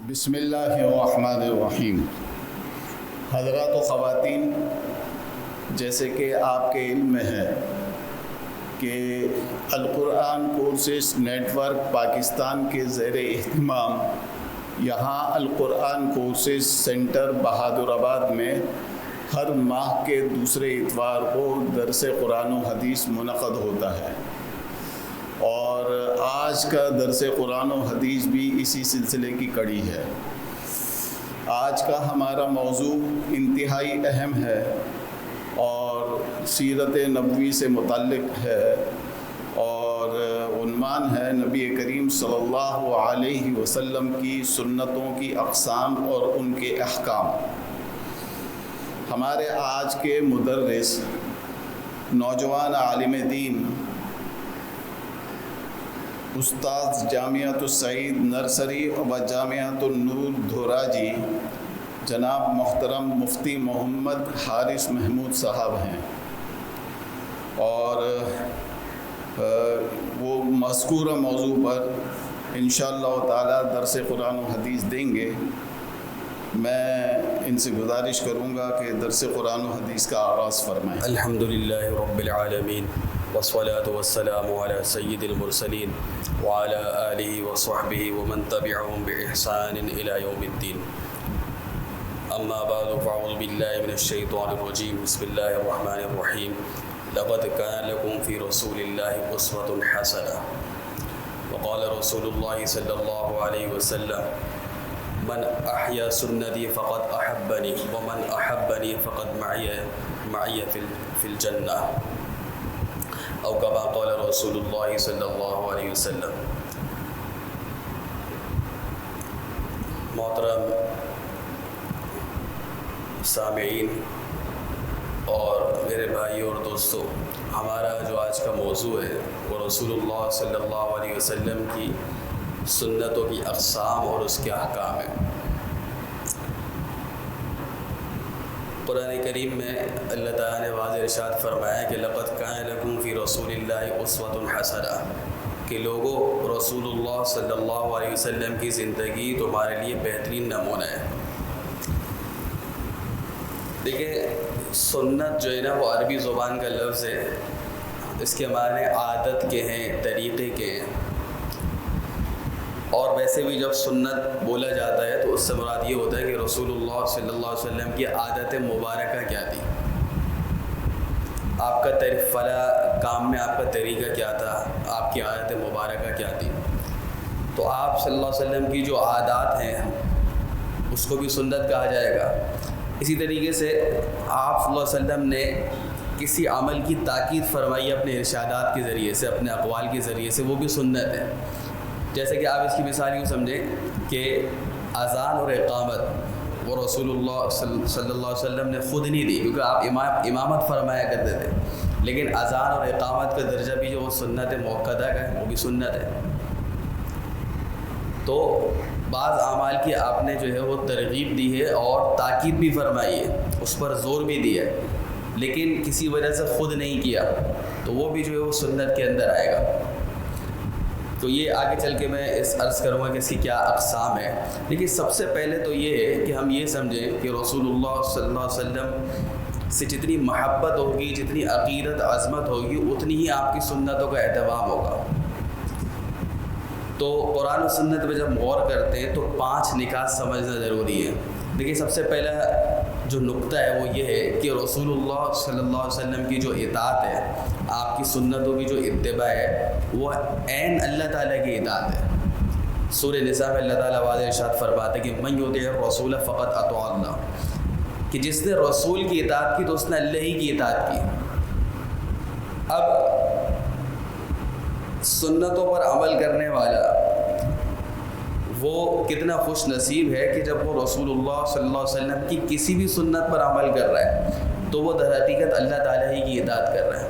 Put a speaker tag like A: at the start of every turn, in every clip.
A: بسم اللہ الرحمن الرحیم۔ حضرات و خواتین، جیسے کہ آپ کے علم میں ہے کہ القرآن کورسز نیٹ ورک پاکستان کے زیر اہتمام یہاں القرآن کورسز سینٹر بہادر آباد میں ہر ماہ کے دوسرے اتوار کو درس قرآن و حدیث منعقد ہوتا ہے، اور آج کا درس قرآن و حدیث بھی اسی سلسلے کی کڑی ہے۔ آج کا ہمارا موضوع انتہائی اہم ہے اور سیرت نبوی سے متعلق ہے، اور عنوان ہے نبی کریم صلی اللہ علیہ وسلم کی سنتوں کی اقسام اور ان کے احکام۔ ہمارے آج کے مدرس نوجوان عالم دین استاد جامعۃ السعید نرسری و جامعۃ النور دھوراجی جناب محترم مفتی محمد حارث محمود صاحب ہیں، اور وہ مذکورہ موضوع پر انشاءاللہ تعالی درس قرآن و حدیث دیں گے۔ میں ان سے گزارش کروں گا کہ درس قرآن و حدیث کا آغاز فرمائیں۔
B: الحمدللہ رب العالمین والصلاة والسلام على سید المرسلین وعلى آلہ وصحبہ ومن تبعهم بإحسان إلى يوم الدین۔ اما بعد فاعوذ باللہ من الشیطان الرجیم، بسم اللہ الرحمن الرحیم۔ لقد كان لكم في رسول الله أسوة حسنة وقال رسول الله صلی اللہ علیہ وسلم من احیا سنتی فقد احبنی ومن احبنی فقد معی فی الجنہ، او کما قال رسول اللہ صلی اللہ علیہ وسلم۔ محترم سامعین اور میرے بھائیوں اور دوستوں، ہمارا جو آج کا موضوع ہے وہ رسول اللہ صلی اللہ علیہ وسلم کی سنتوں کی اقسام اور اس کے احکام ہیں۔ قرآن کریم میں اللہ تعالیٰ نے واضح ارشاد فرمایا کہ لقد کان لکم فی رسول اللہ اسوۃ حسنہ، کہ لوگوں رسول اللہ صلی اللہ علیہ وسلم کی زندگی تمہارے لیے بہترین نمونہ ہے۔ دیکھیں، سنت جو ہے نا وہ عربی زبان کا لفظ ہے، اس کے معنی عادت کے ہیں، طریقے کے ہیں، اور ویسے بھی جب سنت بولا جاتا ہے تو اس سے مراد یہ ہوتا ہے کہ رسول اللہ صلی اللہ علیہ وسلم کی عادت مبارکہ کیا تھی، آپ کا فلاں کام میں آپ کا طریقہ کیا تھا، آپ کی عادت مبارکہ کیا تھی۔ تو آپ صلی اللہ علیہ وسلم کی جو عادات ہیں اس کو بھی سنت کہا جائے گا۔ اسی طریقے سے آپ صلی اللہ علیہ وسلم نے کسی عمل کی تاکید فرمائی اپنے ارشادات کے ذریعے سے، اپنے اقوال کے ذریعے سے، وہ بھی سنت ہے۔ جیسے کہ آپ اس کی مثال یوں سمجھیں کہ اذان اور اقامت وہ رسول اللہ صلی اللہ علیہ وسلم نے خود نہیں دی، کیونکہ آپ امامت فرمایا کرتے تھے، لیکن اذان اور اقامت کا درجہ بھی جو وہ سنت مؤکدہ کا ہے وہ بھی سنت ہے۔ تو بعض اعمال کی آپ نے جو ہے وہ ترغیب دی ہے اور تاکید بھی فرمائی ہے، اس پر زور بھی دیا ہے، لیکن کسی وجہ سے خود نہیں کیا تو وہ بھی جو ہے وہ سنت کے اندر آئے گا۔ تو یہ آگے چل کے میں اس عرض کروں گا کہ اس کی کیا اقسام ہے، لیکن سب سے پہلے تو یہ ہے کہ ہم یہ سمجھیں کہ رسول اللہ صلی اللہ علیہ وسلم سے جتنی محبت ہوگی، جتنی عقیدت عظمت ہوگی، اتنی ہی آپ کی سنتوں کا اہتمام ہوگا۔ تو قرآن و سنت پہ جب غور کرتے ہیں تو 5 نکات سمجھنا ضروری ہے۔ دیکھیے، سب سے پہلا جو نقطہ ہے وہ یہ ہے کہ رسول اللہ صلی اللہ علیہ وسلم کی جو اطاعت ہے، آپ کی سنتوں کی جو اتباع ہے، وہ عین اللہ تعالیٰ کی اطاعت ہے۔ سورہ نساء میں اللہ تعالیٰ واضح ارشاد فرماتے کہ من یطع الرسول فقط اطاع اللہ، کہ جس نے رسول کی اطاعت کی تو اس نے اللہ ہی کی اطاعت کی۔ اب سنتوں پر عمل کرنے والا وہ کتنا خوش نصیب ہے کہ جب وہ رسول اللہ صلی اللہ علیہ وسلم کی کسی بھی سنت پر عمل کر رہا ہے تو وہ در حقیقت اللہ تعالیٰ ہی کی اطاعت کر رہا ہے۔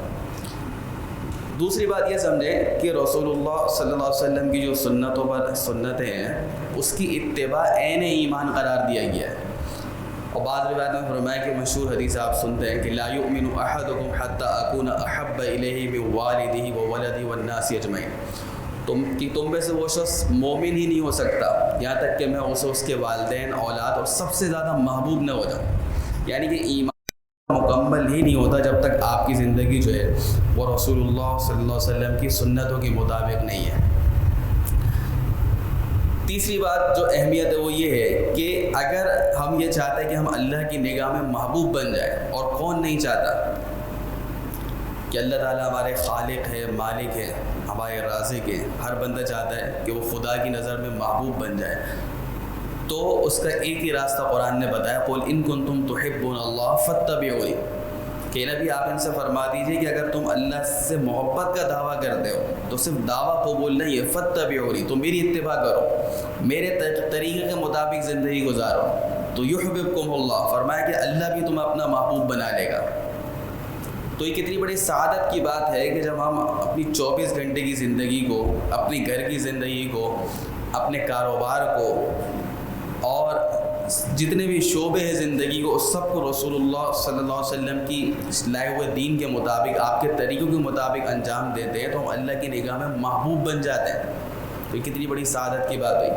B: دوسری بات یہ سمجھیں کہ رسول اللہ صلی اللہ علیہ وسلم کی جو سنتوں پر سنتیں ہیں اس کی اتباع عین ایمان قرار دیا گیا ہے، اور بعض روایت میں فرمایا کہ مشہور حدیث آپ سنتے ہیں کہ لا یؤمن احدکم حتی اکون احب الیہ من والدہ وولدہ والناس اجمعین، تم میں سے وہ شخص مومن ہی نہیں ہو سکتا یہاں تک کہ میں اسے اس کے والدین، اولاد اور سب سے زیادہ محبوب نہ ہو جاؤں. یعنی کہ ایمان مکمل ہی نہیں ہوتا جب تک آپ کی زندگی جو ہے وہ رسول اللہ صلی اللہ علیہ وسلم کی سنتوں کے مطابق نہیں ہے. تیسری بات جو اہمیت ہے وہ یہ ہے کہ اگر ہم یہ چاہتے ہیں کہ ہم اللہ کی نگاہ میں محبوب بن جائیں، اور کون نہیں چاہتا کہ اللہ تعالیٰ ہمارے خالق ہے، مالک ہے، ہمارے رازق ہے، ہر بندہ چاہتا ہے کہ وہ خدا کی نظر میں محبوب بن جائے. تو اس کا ایک ہی راستہ قرآن نے بتایا، قُلْ إِن كُنتُمْ تُحِبُّونَ اللَّهَ فَاتَّبِعُونِي، کہ نبی آپ ان سے فرما دیجئے کہ اگر تم اللہ سے محبت کا دعویٰ کرتے ہو تو صرف دعویٰ قبول نہیں ہے، فَاتَّبِعُونِی، تو میری اتباع کرو، میرے طریقے کے مطابق زندگی گزارو، تو یحببکم اللہ، فرمایا کہ اللہ بھی تمہیں اپنا محبوب بنا لے گا. تو یہ کتنی بڑی سعادت کی بات ہے کہ جب ہم اپنی 24 گھنٹے کی زندگی کو، اپنی گھر کی زندگی کو، اپنے کاروبار کو اور جتنے بھی شعبے ہیں زندگی کو، اس سب کو رسول اللہ صلی اللہ علیہ وسلم کی لائے ہوئے دین کے مطابق، آپ کے طریقوں کے مطابق انجام دیتے ہیں تو ہم اللہ کی نگاہ میں محبوب بن جاتے ہیں. تو یہ کتنی بڑی سعادت کی بات ہوئی.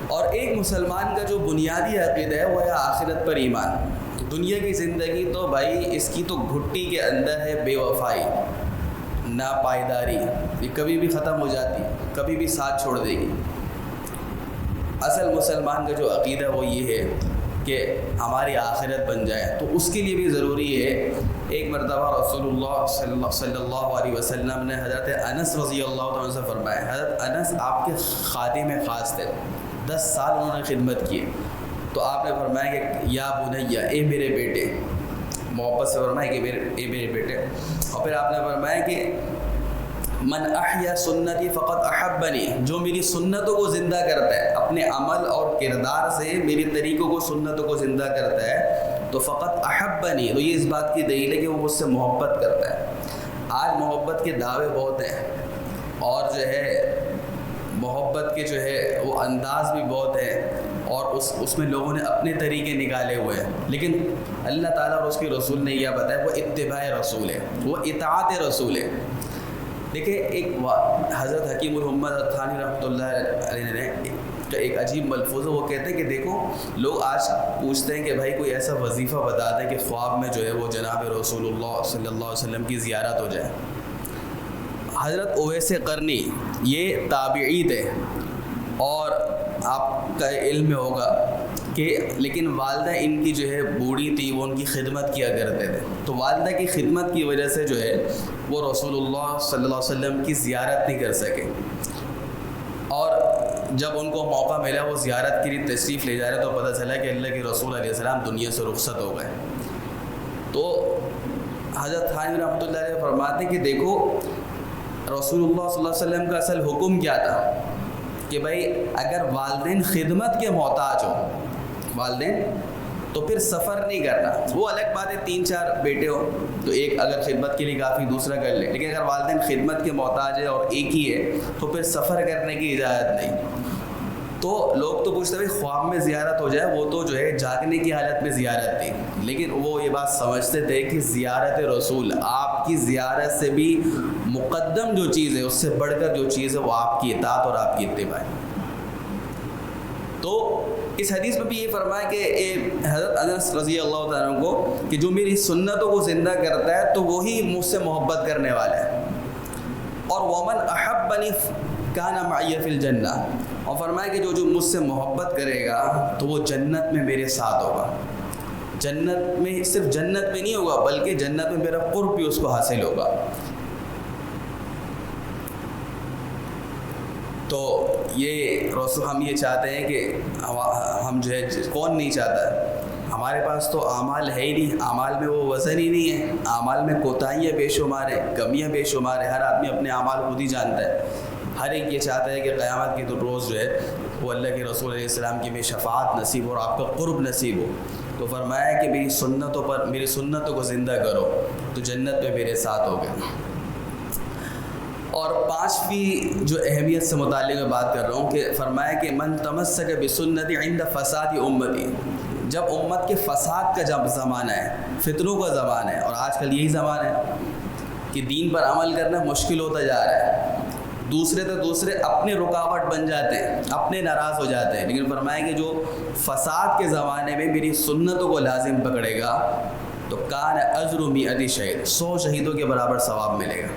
B: اور ایک مسلمان کا جو بنیادی عقیدہ ہے وہ ہے آخرت پر ایمان. دنیا کی زندگی تو بھائی اس کی تو گھٹی کے اندر ہے بے وفائی، ناپائیداری، یہ کبھی بھی ختم ہو جاتی ہے، کبھی بھی ساتھ چھوڑ دے گی. اصل مسلمان کا جو عقیدہ وہ یہ ہے کہ ہماری آخرت بن جائے، تو اس کے لیے بھی ضروری ہے. ایک مرتبہ رسول اللہ صلی اللہ علیہ وسلم نے حضرت انس رضی اللہ عنہ سے فرمایا، حضرت انس آپ کے خادم خاص تھے، 10 سال انہوں نے خدمت کی، تو آپ نے فرمایا کہ یا بنیا، اے میرے بیٹے، محبت سے فرمایا کہ اے میرے بیٹے. اور پھر آپ نے فرمایا کہ من احیا سنتی فقط احبنی، جو میری سنتوں کو زندہ کرتا ہے، اپنے عمل اور کردار سے میری طریقوں کو، سنتوں کو زندہ کرتا ہے تو فقط احبنی، تو یہ اس بات کی دلیل ہے کہ وہ مجھ سے محبت کرتا ہے. آج محبت کے دعوے بہت ہیں اور جو ہے محبت کے جو ہے وہ انداز بھی بہت ہیں، اور اس میں لوگوں نے اپنے طریقے نکالے ہوئے ہیں، لیکن اللہ تعالیٰ اور اس کے رسول نے یہ بتایا وہ اتباع رسول ہے، وہ اطاعت رسول ہے. دیکھیں ایک حضرت حکیم الامت التھانی رحمۃ اللہ علیہ نے ایک عجیب ملفوظ ہے، وہ کہتے ہیں کہ دیکھو لوگ آج پوچھتے ہیں کہ بھائی کوئی ایسا وظیفہ بتا دیں کہ خواب میں جو ہے وہ جناب رسول اللہ صلی اللہ علیہ وسلم کی زیارت ہو جائے. حضرت اویس قرنی یہ تابعی تھے، اور آپ کا علم میں ہوگا کہ لیکن والدہ ان کی جو ہے بوڑھی تھی، وہ ان کی خدمت کیا کرتے تھے، تو والدہ کی خدمت کی وجہ سے جو ہے وہ رسول اللہ صلی اللہ علیہ وسلم کی زیارت نہیں کر سکے. اور جب ان کو موقع ملا وہ زیارت کے لیے تشریف لے جا رہے تو پتہ چلا کہ اللہ کے رسول علیہ السلام دنیا سے رخصت ہو گئے. تو حضرت تھانی رحمۃ اللہ علیہ فرماتے کہ دیکھو رسول اللہ صلی اللہ علیہ وسلم کا اصل حکم کیا تھا کہ بھائی اگر والدین خدمت کے محتاج ہوں والدین تو پھر سفر نہیں کرنا. وہ الگ بات ہے 3-4 بیٹے ہو تو ایک اگر خدمت کے لیے کافی دوسرا کر لے، لیکن اگر والدین خدمت کے محتاج ہے اور ایک ہی ہے تو پھر سفر کرنے کی اجازت نہیں. تو لوگ تو پوچھتے ہیں خواب میں زیارت ہو جائے، وہ تو جو ہے جاگنے کی حالت میں زیارت تھی، لیکن وہ یہ بات سمجھتے تھے کہ زیارت رسول، آپ کی زیارت سے بھی مقدم جو چیز ہے، اس سے بڑھ کر جو چیز ہے وہ آپ کی اطاعت اور آپ کی اتباع ہے. تو اس حدیث میں بھی یہ فرمایا کہ حضرت انس رضی اللہ تعالیٰ عنہ کو کہ جو میری سنتوں کو زندہ کرتا ہے تو وہی مجھ سے محبت کرنے والا ہے. اور ومن احبنی کان معی فی الجنہ، اور فرمایا کہ جو مجھ سے محبت کرے گا تو وہ جنت میں میرے ساتھ ہوگا. جنت میں صرف جنت میں نہیں ہوگا بلکہ جنت میں میرا قرب بھی اس کو حاصل ہوگا. تو یہ رسول ہم یہ چاہتے ہیں کہ ہم جو ہے کون نہیں چاہتا ہے، ہمارے پاس تو اعمال ہے ہی نہیں، اعمال میں وہ وزن ہی نہیں ہے، اعمال میں کوتاہیاں بے شمار ہیں، کمیاں بے شمار ہیں، ہر آدمی اپنے اعمال خود ہی جانتا ہے. ہر ایک یہ چاہتا ہے کہ قیامت کی تو روز جو ہے وہ اللہ کے رسول علیہ السلام کی میں شفاعت نصیب ہو اور آپ کا قرب نصیب ہو. تو فرمایا کہ میری سنتوں کو زندہ کرو تو جنت میں میرے ساتھ ہو گئے. اور 5ویں جو اہمیت سے متعلق میں بات کر رہا ہوں کہ فرمایا کہ من تمسک بسنتی عند فساد امتی، جب امت کے فساد کا جب زمانہ ہے، فتنوں کا زمانہ ہے، اور آج کل یہی زمانہ ہے کہ دین پر عمل کرنا مشکل ہوتا جا رہا ہے، دوسرے اپنے رکاوٹ بن جاتے ہیں، اپنے ناراض ہو جاتے ہیں، لیکن فرمایا کہ جو فساد کے زمانے میں میری سنتوں کو لازم پکڑے گا تو کان اجر 100 شہید، 100 شہیدوں کے برابر ثواب ملے گا.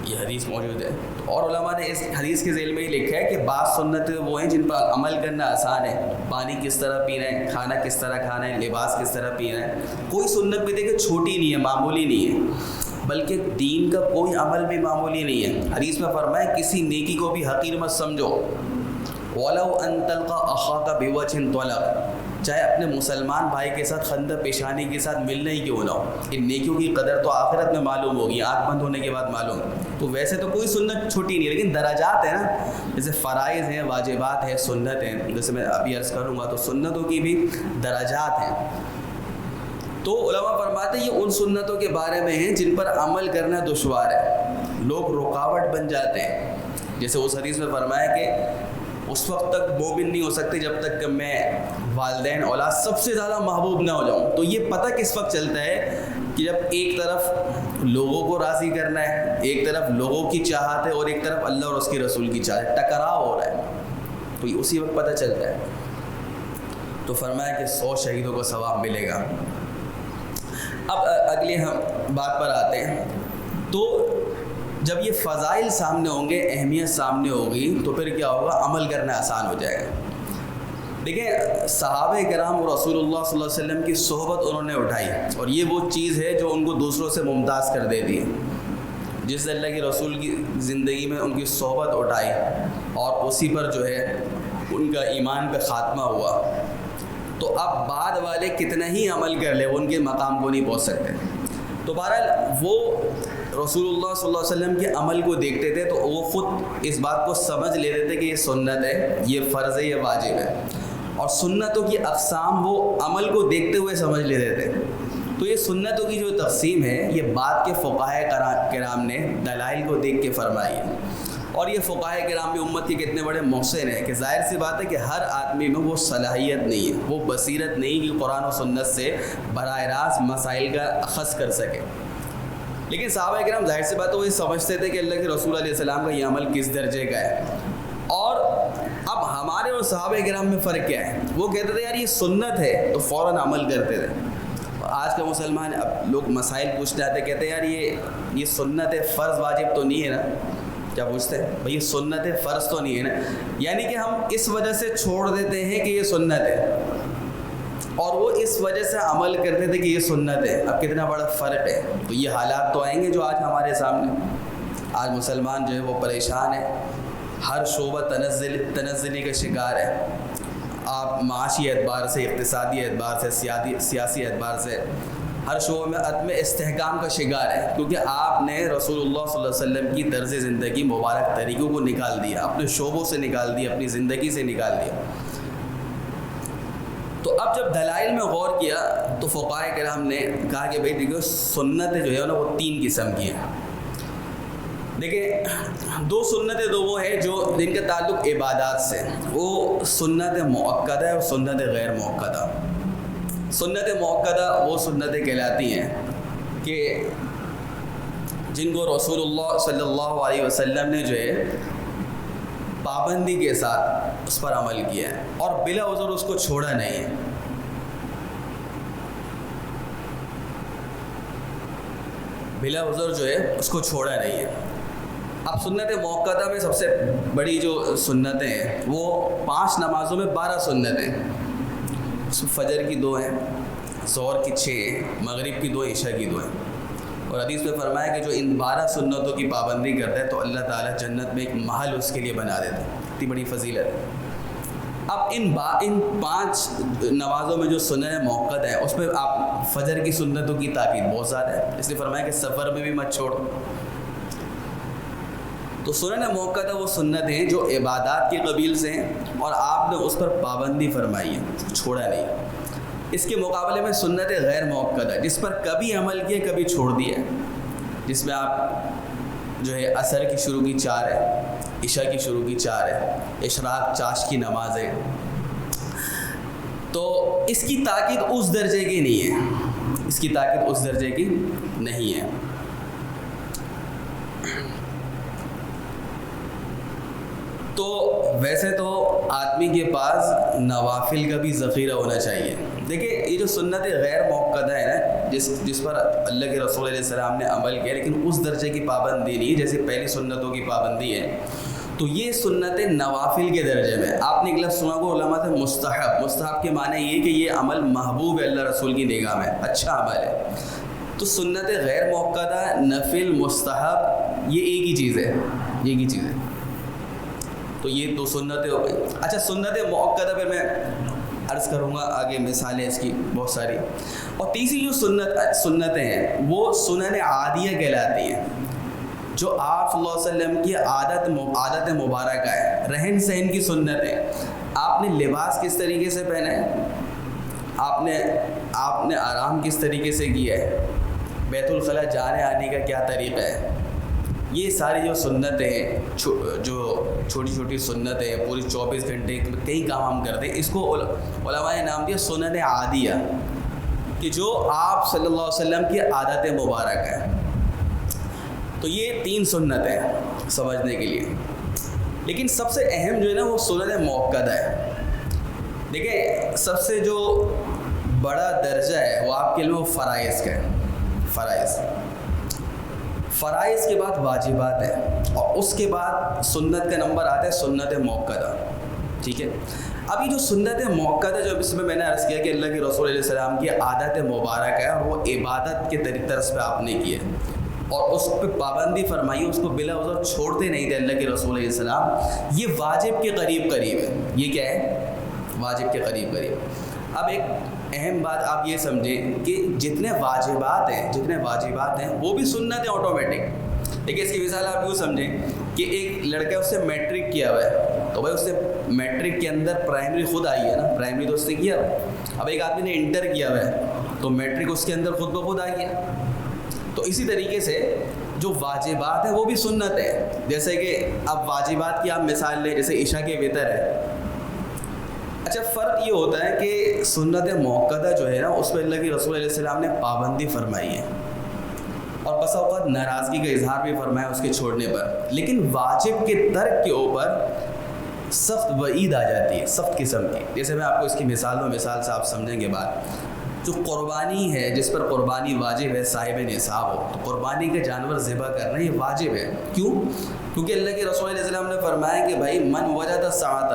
B: یہ حدیث موجود ہے. اور علماء نے اس حدیث کے ذیل میں ہی لکھا ہے کہ بعض سنتیں وہ ہیں جن پر عمل کرنا آسان ہے، پانی کس طرح پینا ہے، کھانا کس طرح کھانا ہے، لباس کس طرح پینا ہے. کوئی سنت بھی دیکھیں چھوٹی نہیں ہے، معمولی نہیں ہے، بلکہ دین کا کوئی عمل بھی معمولی نہیں ہے. حدیث میں فرمایا کسی نیکی کو بھی حقیر مت سمجھو. وَلَوْ أَن تَلْقَى أَخَاكَ بِوَجْهٍ طَلَقٍ، چاہے اپنے مسلمان بھائی کے ساتھ خندہ پیشانی کے ساتھ ملنا ہی کیوں نہ ہو. ان نیکیوں کی قدر تو آخرت میں معلوم ہوگی، آنکھ بند ہونے کے بعد معلوم. تو ویسے تو کوئی سنت چھوٹی نہیں ہے، لیکن درجات ہیں نا، جیسے فرائض ہیں، واجبات ہیں، سنت ہیں. جیسے میں ابھی عرض کروں گا تو سنتوں کی بھی درجات ہیں. تو علماء فرماتے ہیں یہ ان سنتوں کے بارے میں ہیں جن پر عمل کرنا دشوار ہے، لوگ رکاوٹ بن جاتے ہیں. جیسے اس حدیث میں فرمایا کہ اس وقت تک مومن نہیں ہو سکتے جب تک کہ میں والدین اولاد سب سے زیادہ محبوب نہ ہو جاؤں. تو یہ پتہ کس وقت چلتا ہے کہ جب ایک طرف لوگوں کو راضی کرنا ہے، ایک طرف لوگوں کی چاہت ہے، اور ایک طرف اللہ اور اس کے رسول کی چاہت، ٹکراؤ ہو رہا ہے. تو یہ اسی وقت پتہ چلتا ہے. تو فرمایا کہ 100 شہیدوں کو ثواب ملے گا. اب اگلی ہم بات پر آتے ہیں. تو جب یہ فضائل سامنے ہوں گے، اہمیت سامنے ہوگی، تو پھر کیا ہوگا؟ عمل کرنا آسان ہو جائے گا. دیکھیں صحابہ کرام اور رسول اللہ صلی اللہ علیہ وسلم کی صحبت انہوں نے اٹھائی، اور یہ وہ چیز ہے جو ان کو دوسروں سے ممتاز کر دیتی ہے. جس اللہ کے رسول کی زندگی میں ان کی صحبت اٹھائی اور اسی پر جو ہے ان کا ایمان پہ خاتمہ ہوا، تو اب بعد والے کتنا ہی عمل کر لے وہ ان کے مقام کو نہیں پہنچ سکتے. تو بہرحال وہ رسول اللہ صلی اللہ علیہ وسلم کے عمل کو دیکھتے تھے تو وہ خود اس بات کو سمجھ لیتے تھے کہ یہ سنت ہے، یہ فرض ہے، یہ واجب ہے. اور سنتوں کی اقسام وہ عمل کو دیکھتے ہوئے سمجھ لیتے تھے. تو یہ سنتوں کی جو تقسیم ہے یہ بعد کے فقہاء کرام نے دلائل کو دیکھ کے فرمائی ہے. اور یہ فقہاء کرام بھی امت کے کتنے بڑے محسن ہیں کہ ظاہر سی بات ہے کہ ہر آدمی میں وہ صلاحیت نہیں ہے، وہ بصیرت نہیں کہ قرآن و سنت سے براہ راست مسائل کا اخذ کر سکے. لیکن صحابہ کرام ظاہر سی بات ہے وہ یہ سمجھتے تھے کہ اللہ کے رسول علیہ السلام کا یہ عمل کس درجے کا ہے. اور اب ہمارے اور صحابہ کرام میں فرق کیا ہے؟ وہ کہتے تھے یار یہ سنت ہے تو فوراً عمل کرتے تھے. آج کا مسلمان اب لوگ مسائل پوچھتے آتے کہتے ہیں یار یہ سنت ہے، فرض واجب تو نہیں ہے نا. کیا پوچھتے ہیں بھائی یہ سنت ہے، فرض تو نہیں ہے نا. یعنی کہ ہم اس وجہ سے چھوڑ دیتے ہیں کہ یہ سنت ہے، اور وہ اس وجہ سے عمل کرتے تھے کہ یہ سنت ہے. اب کتنا بڑا فرق ہے. تو یہ حالات تو آئیں گے جو آج ہمارے سامنے. آج مسلمان جو ہے وہ پریشان ہے، ہر شعبہ تنزلی کا شکار ہے. آپ معاشی اعتبار سے، اقتصادی اعتبار سے، سیاسی اعتبار سے ہر شعبے میں عدم استحکام کا شکار ہے، کیونکہ آپ نے رسول اللہ صلی اللہ علیہ وسلم کی طرز زندگی مبارک طریقوں کو نکال دیا، اپنے شعبوں سے نکال دیا، اپنی زندگی سے نکال دیا. تو اب جب دلائل میں غور کیا تو فقہاء کرام نے کہا کہ بھائی دیکھو سنتیں جو ہے نا وہ 3 قسم کی ہیں. دیکھیں 2 سنتیں تو وہ ہیں جو جن کا تعلق عبادات سے، وہ سنت مؤکدہ ہے اور سنت غیر مؤکدہ. سنت مؤکدہ وہ سنتیں کہلاتی ہیں کہ جن کو رسول اللہ صلی اللہ علیہ وسلم نے جو ہے پابندی کے ساتھ اس پر عمل کیا ہے اور بلا عذر اس کو چھوڑا نہیں ہے. بلا عذر جو ہے اس کو چھوڑا نہیں ہے. اب سنت مؤکدہ میں سب سے بڑی جو سنتیں ہیں وہ 5 نمازوں میں 12 سنتیں. فجر کی 2 ہیں، ظہر کی 6 ہیں، مغرب کی 2، عشاء کی 2 ہیں. اور حدیث میں فرمایا کہ جو ان 12 سنتوں کی پابندی کرتا ہے تو اللہ تعالیٰ جنت میں ایک محل اس کے لیے بنا دیتا ہے. اتنی بڑی فضیلت ہے. اب ان 5 نمازوں میں جو سنت موقت ہے اس میں آپ فجر کی سنتوں کی تاکید بہت زیادہ ہے، اس لیے فرمایا کہ سفر میں بھی مت چھوڑو. تو سنن موقت وہ سنت ہیں جو عبادات کے قبیل سے ہیں اور آپ نے اس پر پابندی فرمائی ہے، چھوڑا نہیں. اس کے مقابلے میں سنت غیر موقت ہے جس پر کبھی عمل کیا کبھی چھوڑ دیا، جس میں آپ جو ہے عصر کی شروع کی 4 ہے، عشاء کی شروع کی 4 ہے، اشراق چاش کی نماز ہے. تو اس کی تاکید اس درجے کی نہیں ہے، اس کی تاکید اس درجے کی نہیں ہے. تو ویسے تو آدمی کے پاس نوافل کا بھی ذخیرہ ہونا چاہیے. دیکھیں یہ جو سنت غیر موقدہ ہے نا جس پر اللہ کے رسول علیہ السلام نے عمل کیا لیکن اس درجے کی پابندی نہیں جیسے پہلی سنتوں کی پابندی ہے, تو یہ سنت نوافل کے درجے میں. آپ نے ایک لفظ سنا کو علماء سے مستحب کے معنی یہ کہ یہ عمل محبوب ہے اللہ رسول کی نگاہ میں, اچھا عمل ہے. تو سنت غیر موقدہ, نفل, مستحب یہ ایک ہی چیز ہے, تو یہ دو سنتیں ہو گئی. اچھا سنت موقدہ پہ میں عرض کروں گا آگے مثالیں اس کی بہت ساری. اور تیسری جو سنتیں ہیں وہ سنن عادیہ کہلاتی ہیں, جو آپ صلی اللہ علیہ وسلم کی عادت مبارکہ ہے, رہن سہن کی سنتیں. آپ نے لباس کس طریقے سے پہنا ہے, آپ نے آرام کس طریقے سے کیا ہے, بیت الخلاء جانے آنے کا کیا طریقہ ہے, یہ ساری جو سنتیں ہیں, جو چھوٹی چھوٹی سنتیں ہیں, پوری 24 گھنٹے کئی کام ہم کرتے ہیں, اس کو علماء نے نام دیا سنن عادیہ, کہ جو آپ صلی اللہ علیہ وسلم کی عادت مبارک ہے. تو یہ 3 سنتیں سمجھنے کے لیے. لیکن سب سے اہم جو ہے نا وہ سنن موقدہ ہے. دیکھیں سب سے جو بڑا درجہ ہے وہ آپ کے لیے وہ فرائض کا ہے. فرائض کے بعد واجبات ہیں, اور اس کے بعد سنت کا نمبر آتا ہے سنت موقدہ. ٹھیک ہے, ابھی جو سنت موقدہ جو اس میں نے عرض کیا کہ اللہ کے رسول علیہ السلام کی عادت مبارک ہے اور وہ عبادت کے طرز پہ آپ نے کی ہے اور اس پہ پابندی فرمائی, اس کو بلا عذر چھوڑتے نہیں تھے اللہ کے رسول علیہ السلام, یہ واجب کے قریب ہے. یہ کیا ہے, واجب کے قریب. اب ایک اہم بات آپ یہ سمجھیں کہ جتنے واجبات ہیں وہ بھی سنت ہیں آٹومیٹک. دیکھیں اس کی مثال آپ یوں سمجھیں کہ ایک لڑکا اس سے میٹرک کیا ہوا ہے, تو بھائی اس سے میٹرک کے اندر پرائمری خود آئی ہے نا, پرائمری تو اس نے کیا. اب ایک آدمی نے انٹر کیا ہوا ہے تو میٹرک اس کے اندر خود بخود آ گیا. تو اسی طریقے سے جو واجبات ہیں وہ بھی سنت ہے. جیسے کہ اب واجبات کی آپ مثال لیں, جیسے عشاء کے وتر ہے. اچھا فرق یہ ہوتا ہے کہ سنت موقدہ جو ہے نا اس پہ اللہ کے رسول علیہ السلام نے پابندی فرمائی ہے اور بسا اوقات ناراضگی کا اظہار بھی فرمایا اس کے چھوڑنے پر. لیکن واجب کے ترک کے اوپر سخت وعید آ جاتی ہے, سخت قسم کی. جیسے میں آپ کو اس کی مثال سے آپ سمجھیں گے بات. جو قربانی ہے جس پر قربانی واجب ہے, صاحب نصاب ہو, تو قربانی کا جانور ذبح کرنا یہ واجب ہے. کیوں؟ کیونکہ اللہ کے رسول علیہ السلام نے فرمایا کہ بھائی من وجد سعۃ,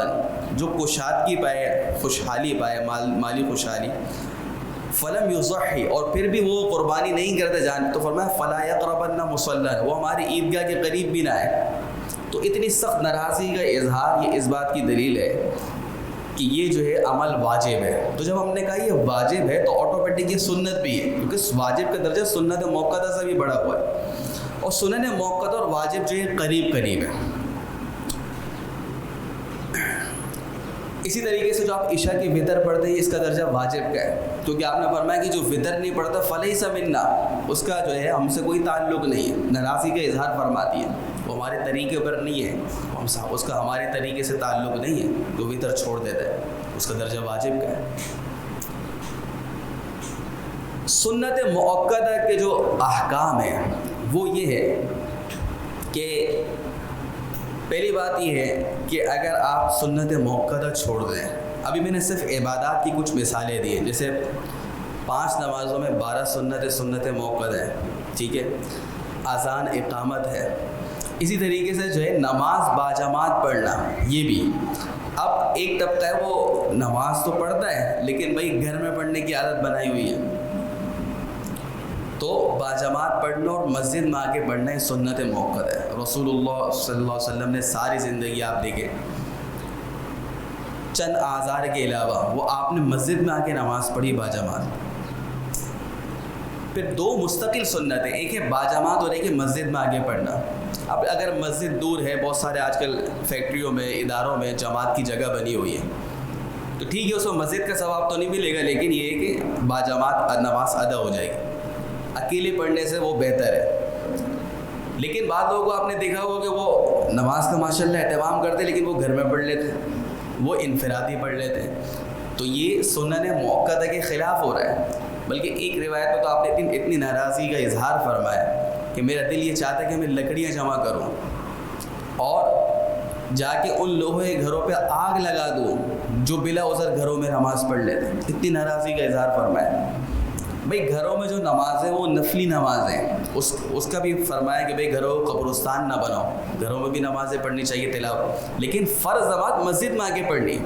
B: جو کشادگی پائے, خوشحالی پائے, مالی خوشحالی, فلم یضحی, اور پھر بھی وہ قربانی نہیں کرتے جان, تو فرمایا فلا یقربن مصلی, وہ ہماری عیدگاہ کے قریب بھی نہ آئے. تو اتنی سخت ناراضگی کا اظہار یہ اس بات کی دلیل ہے کہ یہ جو ہے عمل واجب ہے. تو جب ہم نے کہا یہ واجب ہے تو آٹومیٹک یہ سنت بھی ہے, کیونکہ واجب کا درجہ سنت موقدہ سے بھی بڑا ہوا ہے. اور سنن موقدہ اور واجب جو ہے قریب ہے. اسی طریقے سے جو آپ عشاء کی وتر پڑھتے ہیں اس کا درجہ واجب کا ہے, کیونکہ آپ نے فرمایا کہ جو وتر نہیں پڑھتا فلیس منا, اس کا جو ہے ہم سے کوئی تعلق نہیں ہے. ناراضگی کا اظہار فرماتی ہے, وہ ہمارے طریقے پر نہیں ہے, اس کا ہمارے طریقے سے تعلق نہیں ہے, جو وتر چھوڑ دیتا ہے اس کا درجہ واجب کا ہے. سنت موقدہ کے جو احکام ہیں وہ یہ ہے کہ پہلی بات یہ ہے کہ اگر آپ سنت موقدہ چھوڑ دیں, ابھی میں نے صرف عبادات کی کچھ مثالیں دی ہیں, جیسے 5 نمازوں میں 12 سنت موقدہ ہے. ٹھیک ہے, اذان اقامت ہے. اسی طریقے سے جو ہے نماز باجماعت پڑھنا یہ بھی. اب ایک طبقہ ہے وہ نماز تو پڑھتا ہے لیکن بھائی گھر میں پڑھنے کی عادت بنائی ہوئی ہے, تو باجماعت پڑھنا اور مسجد میں آ کے پڑھنا ہے سنت موقدہ ہے. رسول اللہ صلی اللہ علیہ وسلم نے ساری زندگی آپ دیکھیں چند آزار کے علاوہ وہ آپ نے مسجد میں آ کے نماز پڑھی باجماعت. پھر 2 مستقل سنتیں, ایک ہے باجماعت اور ایک ہے مسجد میں آ کے پڑھنا. اب اگر مسجد دور ہے, بہت سارے آج کل فیکٹریوں میں, اداروں میں جماعت کی جگہ بنی ہوئی ہے, تو ٹھیک ہے اس میں مسجد کا ثواب تو نہیں ملے گا, لیکن یہ ہے کہ باجماعت نماز ادا ہو جائے گی. اکیلے پڑھنے سے وہ بہتر ہے. لیکن بعض لوگوں کو آپ نے دیکھا ہوگا کہ وہ نماز کا ماشاءاللہ اہتمام کرتے لیکن وہ گھر میں پڑھ لیتے, وہ انفرادی پڑھ لیتے ہیں. تو یہ سنن موقدہ کے خلاف ہو رہا ہے. بلکہ ایک روایت میں تو آپ نے اتنی ناراضگی کا اظہار فرمایا کہ میرا دل یہ چاہتا ہے کہ میں لکڑیاں جمع کروں اور جا کے ان لوگوں کے گھروں پہ آگ لگا دو جو بلا عذر گھروں میں نماز پڑھ لیتے ہیں. اتنی ناراضی کا اظہار فرمایا. بھئی گھروں میں جو نماز ہے وہ نفلی نماز ہیں, اس کا بھی فرمایا کہ بھئی گھروں کو قبرستان نہ بناؤ, گھروں میں بھی نمازیں پڑھنی چاہیے تلاوت, لیکن فرض نماز مسجد میں آ کے پڑھنی.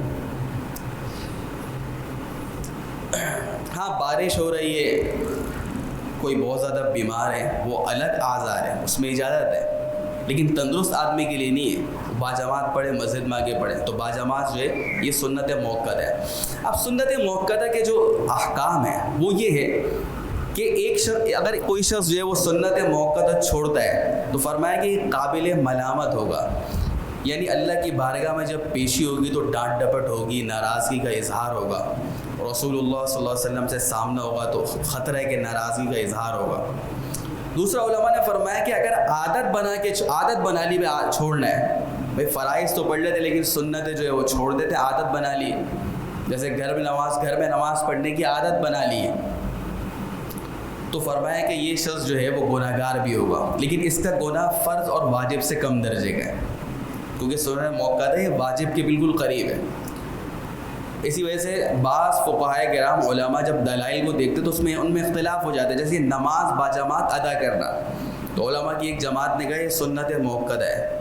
B: ہاں بارش ہو رہی ہے, کوئی بہت زیادہ بیمار ہے, وہ الگ آزار ہے, اس میں اجازت ہے, لیکن تندرست آدمی کے لیے نہیں ہے. باجماعت پڑھے, مسجد میں آگے پڑھے, تو باجماعت جو ہے یہ سنت موقت ہے. اب سنت موقتہ کے جو احکام ہیں وہ یہ ہے کہ ایک شخص, اگر کوئی شخص جو ہے وہ سنت موقتہ چھوڑتا ہے تو فرمایا کہ یہ قابل ملامت ہوگا, یعنی اللہ کی بارگاہ میں جب پیشی ہوگی تو ڈانٹ ڈپٹ ہوگی, ناراضگی کا اظہار ہوگا, رسول اللہ صلی اللہ علیہ وسلم سے سامنا ہوگا تو خطرہ ہے کہ ناراضگی کا اظہار ہوگا. دوسرا علماء نے فرمایا کہ اگر عادت بنا لی چھوڑنا ہے, بھائی فرائض تو پڑھ لیتے لیکن سنتیں جو ہے وہ چھوڑ دیتے, عادت بنا لی, جیسے گھر میں نماز پڑھنے کی عادت بنا لی, تو فرمایا کہ یہ شخص جو ہے وہ گناہ گار بھی ہوگا, لیکن اس کا گناہ فرض اور واجب سے کم درجے کا ہے, کیونکہ سنت موقت ہے واجب کے بالکل قریب ہے. اسی وجہ سے بعض فقہائے کرام علماء جب دلائل کو دیکھتے تو ان میں اختلاف ہو جاتا ہے. جیسے نماز باجماعت ادا کرنا, تو علماء کی ایک جماعت نے کہا یہ سنت موقت ہے,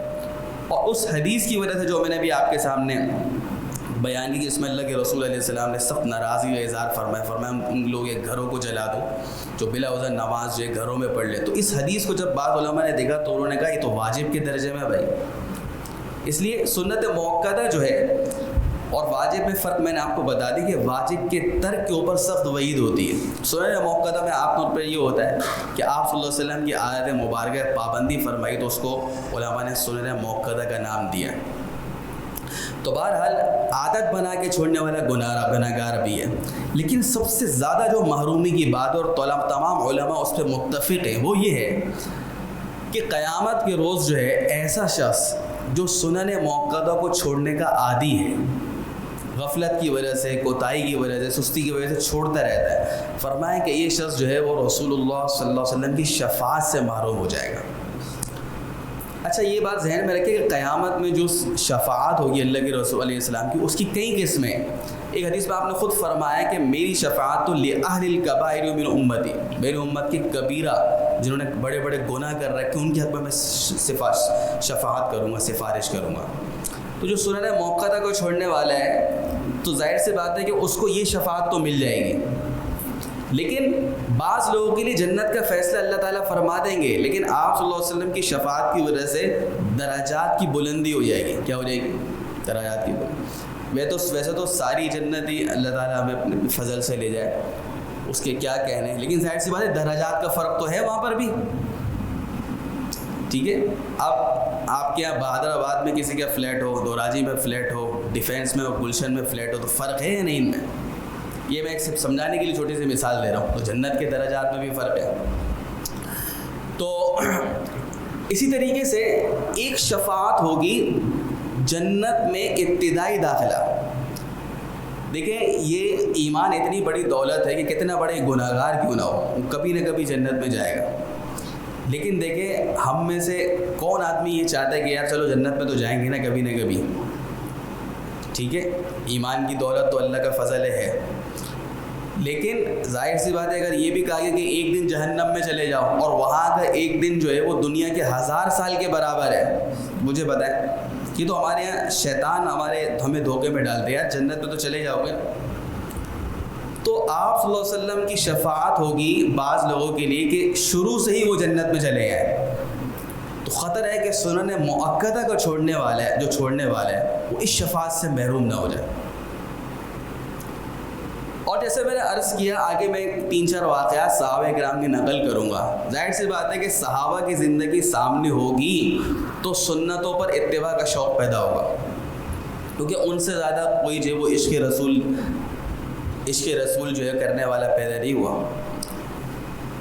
B: اور اس حدیث کی وجہ سے جو میں نے بھی آپ کے سامنے بیان کی کہ اس میں اللہ کے رسول علیہ السلام نے سخت ناراضی کا اظہار فرمایا ان لوگوں کے گھروں کو جلا دو جو بلا عذر نماز جو ہے گھروں میں پڑھ لے. تو اس حدیث کو جب بعض علماء نے دیکھا تو انہوں نے کہا یہ تو واجب کے درجے میں بھائی. اس لیے سنت موقتہ جو ہے اور واجب میں فرق میں نے آپ کو بتا دی کہ واجب کے ترک کے اوپر سخت وعید ہوتی ہے. سنت موقتہ میں آپ طور پر یہ ہوتا ہے کہ آپ صلی اللہ علیہ وسلم کی آیت مبارکہ پابندی فرمائی تو اس کو علماء نے سنت موقتہ کا نام دیا. تو بہرحال عادت بنا کے چھوڑنے والا گناہ گار بھی ہے, لیکن سب سے زیادہ جو محرومی کی بات اور تمام علماء اس پہ متفق ہیں وہ یہ ہے کہ قیامت کے روز جو ہے ایسا شخص جو سنن موقتہ کو چھوڑنے کا عادی ہے, غفلت کی وجہ سے, کوتاہی کی وجہ سے, سستی کی وجہ سے چھوڑتا رہتا ہے, فرمائیں کہ یہ شخص جو ہے وہ رسول اللہ صلی اللہ علیہ وسلم کی شفاعت سے محروم ہو جائے گا. اچھا یہ بات ذہن میں رکھیں کہ قیامت میں جو شفاعت ہوگی اللہ کے رسول علیہ السلام کی, اس کی کئی قسمیں. ایک حدیث میں آپ نے خود فرمایا کہ میری شفاعت تو لأہل الکبائر من امتی, میری امت کی کبیرہ جنہوں نے بڑے بڑے گناہ کر رکھے ان کے حق میں شفاعت کروں گا, سفارش کروں گا. تو جو سنن موقتہ کو چھوڑنے والا ہے تو ظاہر سی بات ہے کہ اس کو یہ شفاعت تو مل جائے گی, لیکن بعض لوگوں کے لیے جنت کا فیصلہ اللہ تعالیٰ فرما دیں گے, لیکن آپ صلی اللہ علیہ وسلم کی شفاعت کی وجہ سے درجات کی بلندی ہو جائے گی. کیا ہو جائے گی؟ درجات کی بلندی. ویسے تو ساری جنت ہی اللہ تعالیٰ ہمیں اپنے فضل سے لے جائے, اس کے کیا کہنے ہیں, لیکن ظاہر سی بات ہے درجات کا فرق تو ہے وہاں پر بھی. ٹھیک ہے, اب آپ کے یہاں بہادر آباد میں کسی کا فلیٹ ہو, دوراجی میں فلیٹ ہو, ڈیفینس میں ہو, گلشن میں فلیٹ ہو, تو فرق ہے یا نہیں ان میں؟ یہ میں ایک سمجھانے کے لیے چھوٹی سی مثال دے رہا ہوں. تو جنت کے درجات میں بھی فرق ہے. تو اسی طریقے سے ایک شفاعت ہوگی جنت میں ابتدائی داخلہ. دیکھیں یہ ایمان اتنی بڑی دولت ہے کہ کتنا بڑے گناہ گار کیوں نہ ہو کبھی نہ کبھی جنت میں جائے گا. لیکن دیکھیں ہم میں سے کون آدمی یہ چاہتا ہے کہ یار چلو جنت میں تو جائیں گے نا کبھی نہ کبھی. ٹھیک ہے, ایمان کی دولت تو اللہ کا فضل ہے, لیکن ظاہر سی بات ہے اگر یہ بھی کہا گیا کہ ایک دن جہنم میں چلے جاؤ اور وہاں کا ایک دن جو ہے وہ دنیا کے 1000 سال کے برابر ہے, مجھے بتائیں یہ تو ہمارے یہاں شیطان ہمیں دھوکے میں ڈالتے ہیں, جنت میں تو چلے جاؤ گے. تو آپ صلی اللہ علیہ وسلم کی شفاعت ہوگی بعض لوگوں کے لیے کہ شروع سے ہی وہ جنت میں چلے گئے. تو خطر ہے کہ سنن موقتہ کو چھوڑنے والا ہے وہ اس شفاعت سے محروم نہ ہو جائے. اور جیسے میں نے عرض کیا آگے میں 3-4 واقعات صحابہ کرام کی نقل کروں گا. ظاہر سی بات ہے کہ صحابہ کی زندگی سامنے ہوگی تو سنتوں پر اتباع کا شوق پیدا ہوگا, کیونکہ ان سے زیادہ کوئی جو وہ عشق رسول جو ہے کرنے والا پیدا نہیں ہوا.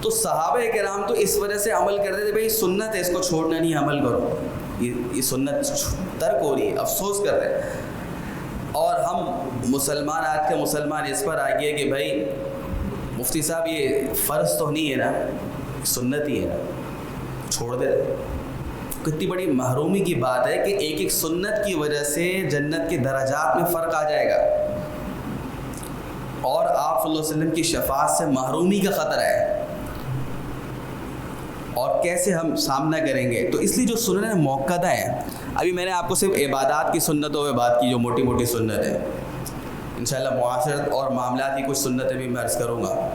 B: تو صحابہ کرام تو اس وجہ سے عمل کرتے تھے بھائی سنت ہے اس کو چھوڑنا نہیں, عمل کرو, یہ سنت ترک ہو رہی ہے, افسوس کر رہے ہیں. اور ہم مسلمان آج کے مسلمان اس پر آ گئے کہ بھائی مفتی صاحب یہ فرض تو نہیں ہے نا, سنت ہی ہے نا, چھوڑ دے.
C: کتنی بڑی محرومی کی بات ہے کہ ایک ایک سنت کی وجہ سے جنت کے درجات میں فرق آ جائے گا اور آپ صلی اللہ علیہ وسلم کی شفاعت سے محرومی کا خطرہ ہے، اور کیسے ہم سامنا کریں گے؟ تو اس لیے جو سنن موقدہ ہیں، ابھی میں نے آپ کو صرف عبادات کی سنتوں پہ بات کی جو موٹی موٹی سنت ہے، انشاءاللہ معاشرت اور معاملات کی کچھ سنتیں بھی میں عرض کروں گا۔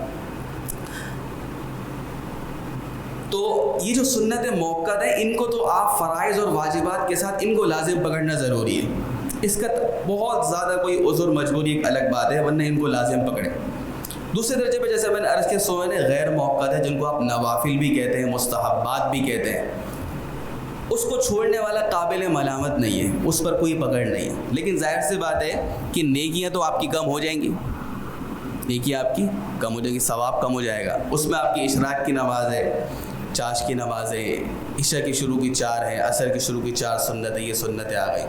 C: تو یہ جو سنت موقدہ ہیں ان کو تو آپ فرائض اور واجبات کے ساتھ ان کو لازم پکڑنا ضروری ہے، اس کا بہت زیادہ کوئی عذر مجبوری ایک الگ بات ہے، ورنہ ان کو لازم پکڑیں۔ دوسرے درجے پہ جیسے میں نے عرض کیا سنن غیر موقدہ ہے، جن کو آپ نوافل بھی کہتے ہیں، مستحبات بھی کہتے ہیں، اس کو چھوڑنے والا قابل ملامت نہیں ہے، اس پر کوئی پکڑ نہیں ہے۔ لیکن ظاہر سی بات ہے کہ نیکیاں تو آپ کی کم ہو جائیں گی، نیکیاں آپ کی کم ہو جائیں گی، ثواب کم ہو جائے گا۔ اس میں آپ کی اشراق کی نماز ہے، چاش کی نماز ہے، عشاء کی شروع کی 4 ہے، عصر کی شروع کی 4 سنت ہے، یہ سنتیں آ گئی۔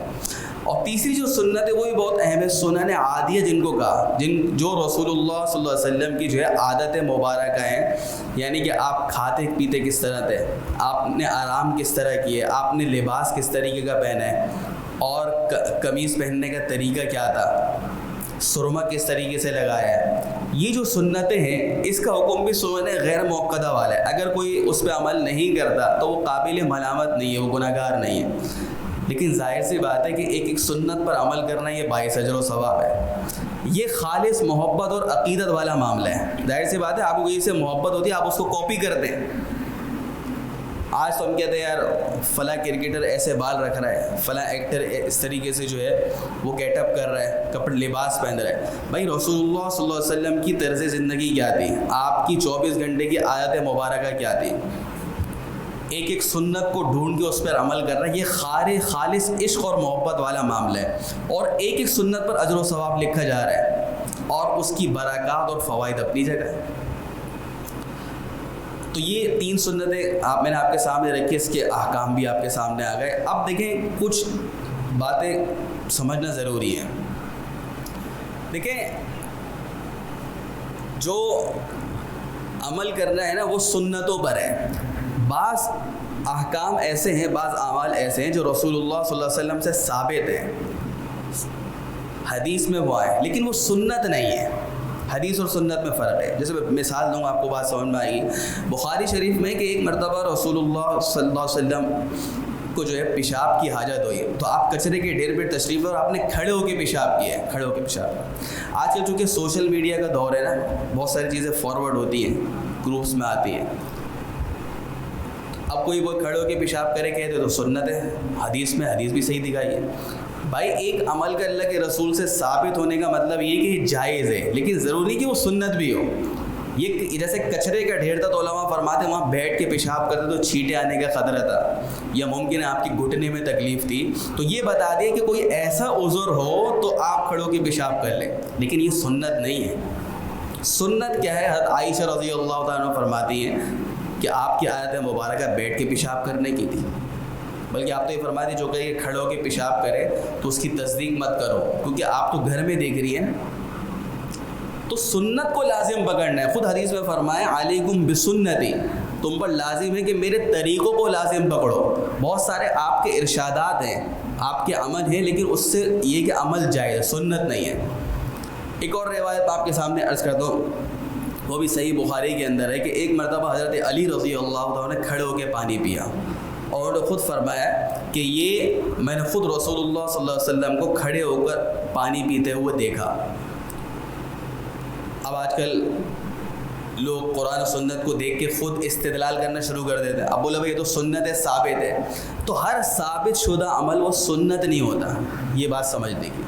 C: اور تیسری جو سنت ہے وہ بھی بہت اہم ہے، سنن عادیہ جن کو کہا، جو رسول اللہ صلی اللہ علیہ وسلم کی جو ہے عادت مبارکہ ہیں، یعنی کہ آپ کھاتے پیتے کس طرح تھے، آپ نے آرام کس طرح کیے، آپ نے لباس کس طریقے کا پہنا ہے، اور قمیص پہننے کا طریقہ کیا تھا، سرما کس طریقے سے لگایا ہے، یہ جو سنتیں ہیں اس کا حکم بھی سنن غیر موقدہ والا ہے۔ اگر کوئی اس پہ عمل نہیں کرتا تو وہ قابل ملامت نہیں ہے، وہ گناہ گار نہیں ہے۔ لیکن ظاہر سی بات ہے کہ ایک ایک سنت پر عمل کرنا یہ باعث اجر و ثواب ہے، یہ خالص محبت اور عقیدت والا معاملہ ہے۔ ظاہر سی بات ہے آپ کو کسی سے محبت ہوتی ہے، آپ اس کو کاپی کرتے ہیں۔ آج تو ہم کہتے ہیں یار فلاں کرکٹر ایسے بال رکھ رہا ہے، فلاں ایکٹر اس طریقے سے جو ہے وہ گیٹ اپ کر رہا ہے، کپڑے لباس پہن رہا ہے۔ بھائی رسول اللہ صلی اللہ علیہ وسلم کی طرز زندگی کیا تھی، آپ کی 24 گھنٹے کی عادت مبارکہ کیا تھی، ایک ایک سنت کو ڈھونڈ کے اس پر عمل کر رہا ہے، یہ خالص عشق اور محبت والا معاملہ ہے، اور ایک ایک سنت پر اجر و ثواب لکھا جا رہا ہے، اور اس کی برکات اور فوائد اپنی جگہ ہے۔ تو یہ 3 سنتیں میں نے آپ کے سامنے رکھی، اس کے احکام بھی آپ کے سامنے آ گئے۔ اب دیکھیں کچھ باتیں سمجھنا ضروری ہے۔ دیکھیں جو عمل کرنا ہے نا وہ سنتوں پر ہے، بعض احکام ایسے ہیں، بعض اعمال ایسے ہیں جو رسول اللہ صلی اللہ علیہ وسلم سے ثابت ہیں، حدیث میں وہ آئے، لیکن وہ سنت نہیں ہے۔ حدیث اور سنت میں فرق ہے۔ جیسے میں مثال دوں گا آپ کو بات سمجھ میں آئے گی۔ بخاری شریف میں کہ ایک مرتبہ رسول اللہ صلی اللہ علیہ وسلم کو جو ہے پیشاب کی حاجت ہوئی، تو آپ کچرے کے ڈھیر پہ تشریف لے اور آپ نے کھڑے ہو کے پیشاب کیا ہے، کھڑے ہو کے پیشاب۔ آج کل چونکہ سوشل میڈیا کا دور ہے نا، بہت ساری چیزیں فارورڈ ہوتی ہیں، گروپس میں آتی ہیں، اب کوئی وہ کھڑے ہو کے پیشاب کرے کہتے تو سنت ہے، حدیث میں حدیث بھی صحیح دکھائی ہے۔ بھائی ایک عمل کا اللہ کے رسول سے ثابت ہونے کا مطلب یہ کہ یہ جائز ہے، لیکن ضروری کہ وہ سنت بھی ہو۔ یہ جیسے کچرے کا ڈھیر تھا تو علماء فرماتے ہیں وہاں بیٹھ کے پیشاب کرتے تو چھینٹے آنے کا خطرہ تھا، یا ممکن ہے آپ کی گھٹنے میں تکلیف تھی، تو یہ بتا دیں کہ کوئی ایسا عذر ہو تو آپ کھڑوں کے پیشاب کر لیں، لیکن یہ سنت نہیں ہے۔ سنت کیا ہے؟ حضرت عائشہ رضی اللہ تعالیٰ عنہ فرماتی ہیں کہ آپ کی عادت مبارکہ بیٹھ کے پیشاب کرنے کی تھی، بلکہ آپ تو یہ فرماتی جو کہ کھڑے ہو کے پیشاب کرے تو اس کی تصدیق مت کرو، کیونکہ آپ تو گھر میں دیکھ رہی ہیں۔ تو سنت کو لازم پکڑنا ہے، خود حدیث میں فرمایا علیکم بسنتی، تم پر لازم ہے کہ میرے طریقوں کو لازم پکڑو۔ بہت سارے آپ کے ارشادات ہیں، آپ کے عمل ہیں، لیکن اس سے یہ کہ عمل جائز ہے، سنت نہیں ہے۔ ایک اور روایت آپ کے سامنے عرض کر دو، وہ بھی صحیح بخاری کے اندر ہے کہ ایک مرتبہ حضرت علی رضی اللہ عنہ نے کھڑے ہو کے پانی پیا، اور انہوں نے خود فرمایا کہ یہ میں نے خود رسول اللہ صلی اللہ علیہ وسلم کو کھڑے ہو کر پانی پیتے ہوئے دیکھا۔ اب آج کل لوگ قرآن و سنت کو دیکھ کے خود استدلال کرنا شروع کر دیتے ہیں، اب بولا بھائی یہ تو سنت ہے، ثابت ہے، تو ہر ثابت شدہ عمل وہ سنت نہیں ہوتا، یہ بات سمجھنے کی۔